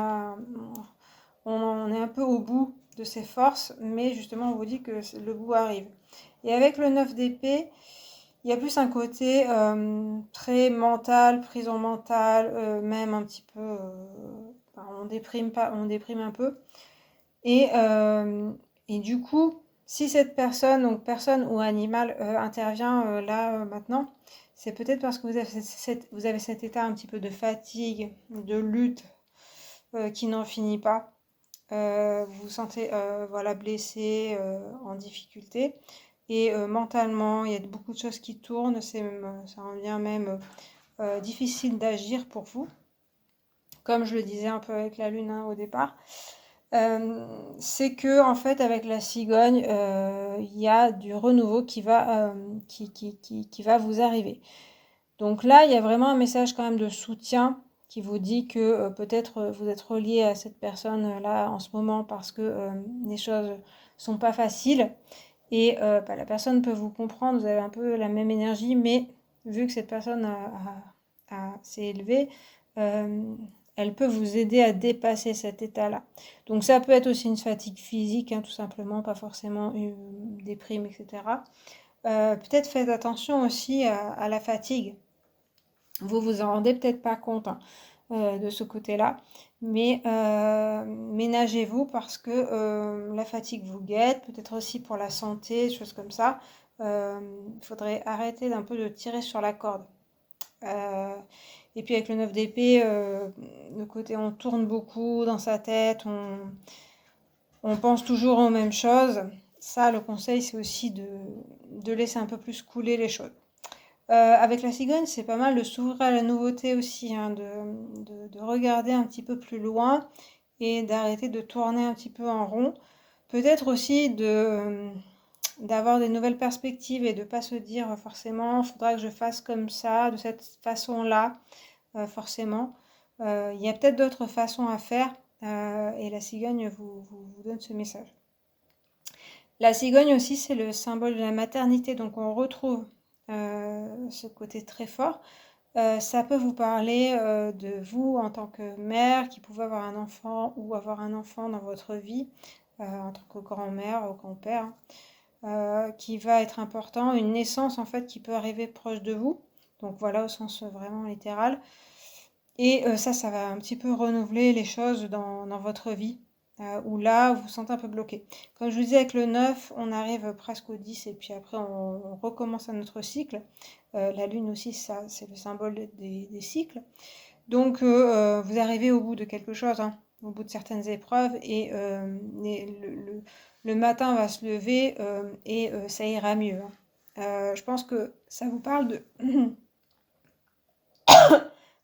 est un peu au bout de ses forces, mais justement, on vous dit que le bout arrive. Et avec le 9 d'épée, il y a plus un côté très mental, prison mentale, même un petit peu, on déprime pas, on déprime un peu. Et, du coup, si cette personne, donc personne ou animal, intervient là maintenant, c'est peut-être parce que vous avez cet état un petit peu de fatigue, de lutte qui n'en finit pas. Vous vous sentez voilà, blessé, en difficulté. Et mentalement, il y a beaucoup de choses qui tournent, ça en devient même difficile d'agir pour vous. Comme je le disais un peu avec la lune au départ. C'est que en fait avec la cigogne, il y a du renouveau qui va vous arriver. Donc là, il y a vraiment un message quand même de soutien qui vous dit que peut-être vous êtes relié à cette personne là en ce moment parce que les choses sont pas faciles et la personne peut vous comprendre, vous avez un peu la même énergie, mais vu que cette personne s'est élevée, elle peut vous aider à dépasser cet état-là. Donc ça peut être aussi une fatigue physique, hein, tout simplement, pas forcément une déprime, etc. Peut-être faites attention aussi à la fatigue. Vous vous en rendez peut-être pas compte hein, de ce côté-là, mais ménagez-vous parce que la fatigue vous guette, peut-être aussi pour la santé, choses comme ça. Il faudrait arrêter d'un peu de tirer sur la corde. Et puis avec le 9 d'épée, le côté on tourne beaucoup dans sa tête, on pense toujours aux mêmes choses. Ça, le conseil, c'est aussi de laisser un peu plus couler les choses. Avec la cigogne, c'est pas mal de s'ouvrir à la nouveauté aussi, hein, de regarder un petit peu plus loin et d'arrêter de tourner un petit peu en rond. Peut-être aussi d'avoir des nouvelles perspectives et de pas se dire forcément, il faudra que je fasse comme ça, de cette façon-là, forcément. Il y a peut-être d'autres façons à faire et la cigogne vous donne ce message. La cigogne aussi, c'est le symbole de la maternité, donc on retrouve ce côté très fort. Ça peut vous parler de vous en tant que mère qui pouvez avoir un enfant ou avoir un enfant dans votre vie en tant que grand-mère ou grand-père, qui va être important, une naissance en fait qui peut arriver proche de vous, donc voilà au sens vraiment littéral. Et ça va un petit peu renouveler les choses dans votre vie, où là, vous vous sentez un peu bloqué. Comme je vous disais, avec le 9, on arrive presque au 10 et puis après, on recommence à notre cycle. La lune aussi, ça, c'est le symbole des cycles. Donc, vous arrivez au bout de quelque chose, hein, au bout de certaines épreuves et le matin va se lever et ça ira mieux. Hein. Je pense que ça vous parle de...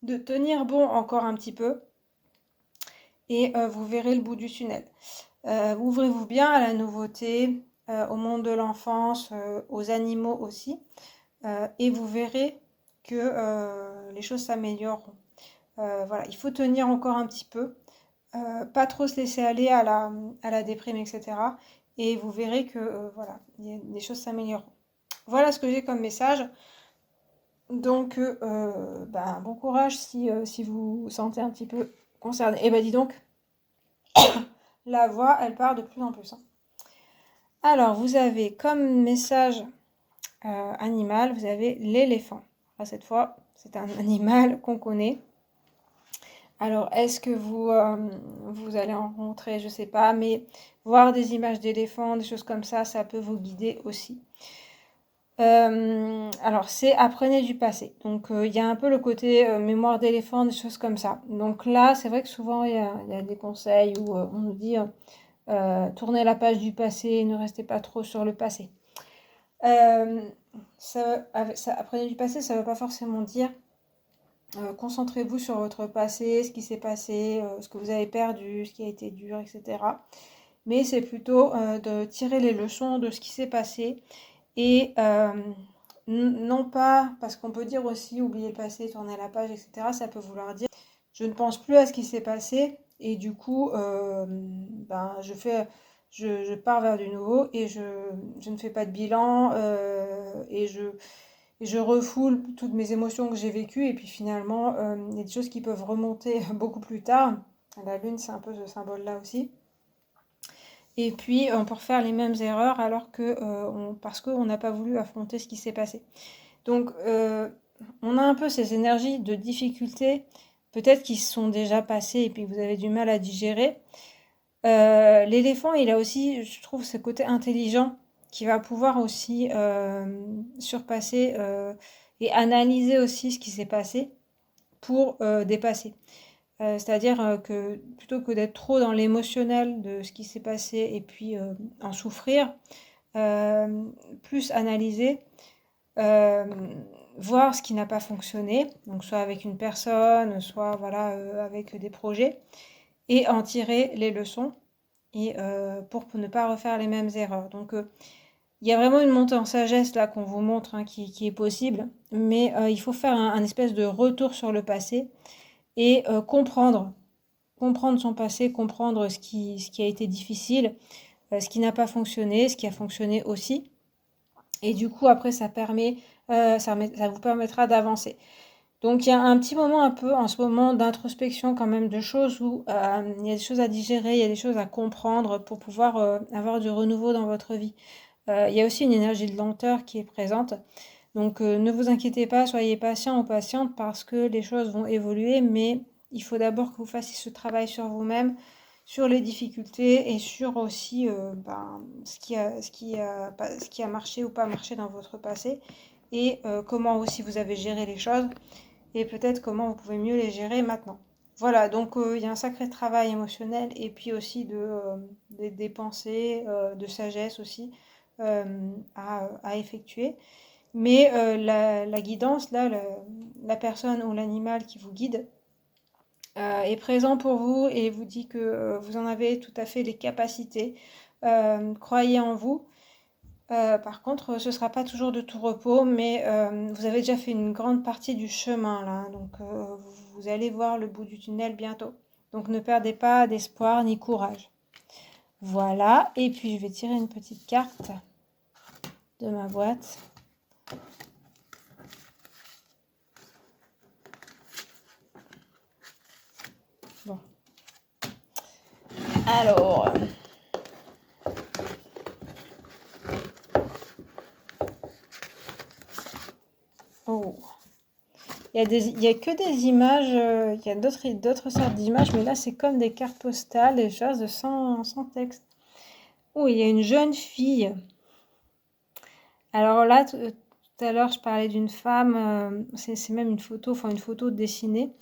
de tenir bon encore un petit peu et vous verrez le bout du tunnel. Ouvrez-vous bien à la nouveauté, au monde de l'enfance, aux animaux aussi, et vous verrez que les choses s'amélioreront. Voilà, il faut tenir encore un petit peu, pas trop se laisser aller à la déprime, etc. Et vous verrez que voilà, les choses s'amélioreront. Voilà ce que j'ai comme message. Donc, bon courage si vous vous sentez un petit peu concerné. Eh ben dis donc, la voix, elle part de plus en plus. Hein. Alors, vous avez comme message animal, vous avez l'éléphant. Cette fois, c'est un animal qu'on connaît. Alors, est-ce que vous allez en rencontrer, je ne sais pas, mais voir des images d'éléphants, des choses comme ça peut vous guider aussi. Alors, c'est apprenez du passé. Donc, il y a un peu le côté mémoire d'éléphant, des choses comme ça. Donc là, c'est vrai que souvent, il y a des conseils où on nous dit Tournez la page du passé, ne restez pas trop sur le passé. Apprenez du passé, ça ne veut pas forcément dire concentrez-vous sur votre passé, ce qui s'est passé, ce que vous avez perdu, ce qui a été dur, etc. Mais c'est plutôt de tirer les leçons de ce qui s'est passé et non pas, parce qu'on peut dire aussi oublier le passé, tourner la page, etc. Ça peut vouloir dire je ne pense plus à ce qui s'est passé et du coup je pars vers du nouveau et je ne fais pas de bilan et je refoule toutes mes émotions que j'ai vécues et puis finalement il y a des choses qui peuvent remonter beaucoup plus tard. La lune c'est un peu ce symbole là aussi. Et puis on peut refaire les mêmes erreurs alors que parce qu'on n'a pas voulu affronter ce qui s'est passé. Donc on a un peu ces énergies de difficulté, peut-être qui sont déjà passées et puis vous avez du mal à digérer. L'éléphant, il a aussi, je trouve, ce côté intelligent qui va pouvoir aussi surpasser et analyser aussi ce qui s'est passé pour dépasser. C'est-à-dire que plutôt que d'être trop dans l'émotionnel de ce qui s'est passé et puis en souffrir, plus analyser, voir ce qui n'a pas fonctionné, donc soit avec une personne, soit voilà, avec des projets, et en tirer les leçons et pour ne pas refaire les mêmes erreurs. Donc il y a vraiment une montée en sagesse là qu'on vous montre hein, qui est possible, mais il faut faire un espèce de retour sur le passé et comprendre son passé, comprendre ce qui a été difficile, ce qui n'a pas fonctionné, ce qui a fonctionné aussi. Et du coup, après, ça vous permettra d'avancer. Donc, il y a un petit moment un peu en ce moment d'introspection quand même de choses où il y a des choses à digérer, il y a des choses à comprendre pour pouvoir avoir du renouveau dans votre vie. Il y a aussi une énergie de lenteur qui est présente. Donc, ne vous inquiétez pas, soyez patient ou patiente parce que les choses vont évoluer, mais il faut d'abord que vous fassiez ce travail sur vous-même, sur les difficultés et sur aussi ce qui a marché ou pas marché dans votre passé et comment aussi vous avez géré les choses et peut-être comment vous pouvez mieux les gérer maintenant. Voilà, donc il y a un sacré travail émotionnel et puis aussi des pensées, de sagesse aussi à effectuer. Mais la guidance, là, la personne ou l'animal qui vous guide est présent pour vous et vous dit que vous en avez tout à fait les capacités. Croyez en vous. Par contre, ce ne sera pas toujours de tout repos, mais vous avez déjà fait une grande partie du chemin là, donc vous allez voir le bout du tunnel bientôt. Donc ne perdez pas d'espoir ni courage. Voilà, et puis je vais tirer une petite carte de ma boîte. Bon. Alors. Oh. Il y a que des images, il y a d'autres sortes d'images, mais là c'est comme des cartes postales, des choses sans texte. Oh, il y a une jeune fille. Alors là, tout à l'heure, je parlais d'une femme, c'est même une photo, enfin une photo dessinée.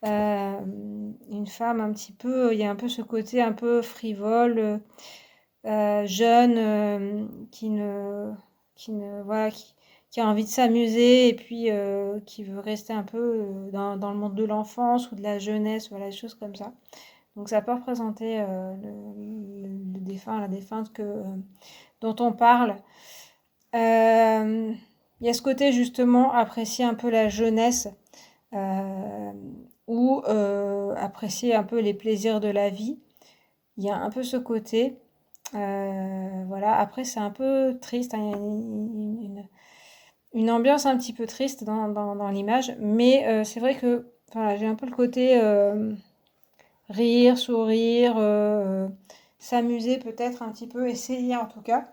Une femme un petit peu, il y a un peu ce côté un peu frivole, jeune, voilà, qui a envie de s'amuser et puis qui veut rester un peu dans le monde de l'enfance ou de la jeunesse, voilà, des choses comme ça. Donc ça peut représenter le défunt, la défunte dont on parle. Il y a ce côté justement apprécier un peu la jeunesse ou apprécier un peu les plaisirs de la vie. Il y a un peu ce côté. Voilà. Après, c'est un peu triste. Hein, il y a une ambiance un petit peu triste dans l'image. Mais c'est vrai que voilà, j'ai un peu le côté rire, sourire, s'amuser peut-être un petit peu, essayer en tout cas.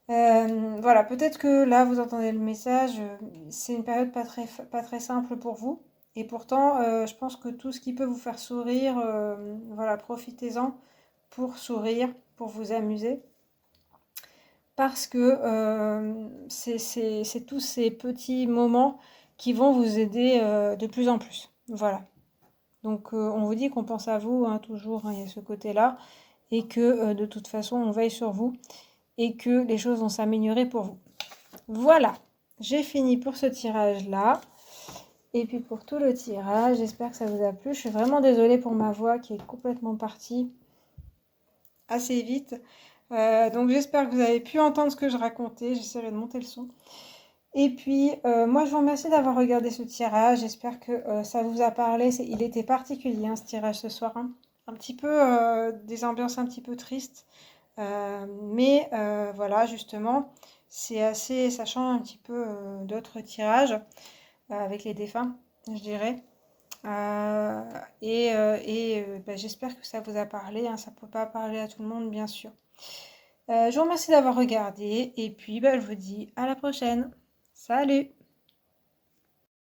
Voilà, peut-être que là, vous entendez le message, c'est une période pas très simple pour vous. Et pourtant, je pense que tout ce qui peut vous faire sourire, voilà, profitez-en pour sourire, pour vous amuser. Parce que c'est tous ces petits moments qui vont vous aider de plus en plus. Voilà. Donc, on vous dit qu'on pense à vous, hein, toujours, hein, il y a ce côté-là. et que de toute façon, on veille sur vous et que les choses vont s'améliorer pour vous. Voilà, j'ai fini pour ce tirage-là. Et puis pour tout le tirage, j'espère que ça vous a plu. Je suis vraiment désolée pour ma voix qui est complètement partie assez vite. Donc j'espère que vous avez pu entendre ce que je racontais. J'essaierai de monter le son. Et puis moi je vous remercie d'avoir regardé ce tirage. J'espère que ça vous a parlé. Il était particulier ce tirage ce soir. Hein. Un petit peu des ambiances un petit peu tristes. Mais voilà, justement, c'est assez, ça change un petit peu d'autres tirages avec les défunts, je dirais. J'espère que ça vous a parlé. Hein, ça ne peut pas parler à tout le monde, bien sûr. Je vous remercie d'avoir regardé et puis je vous dis à la prochaine. Salut!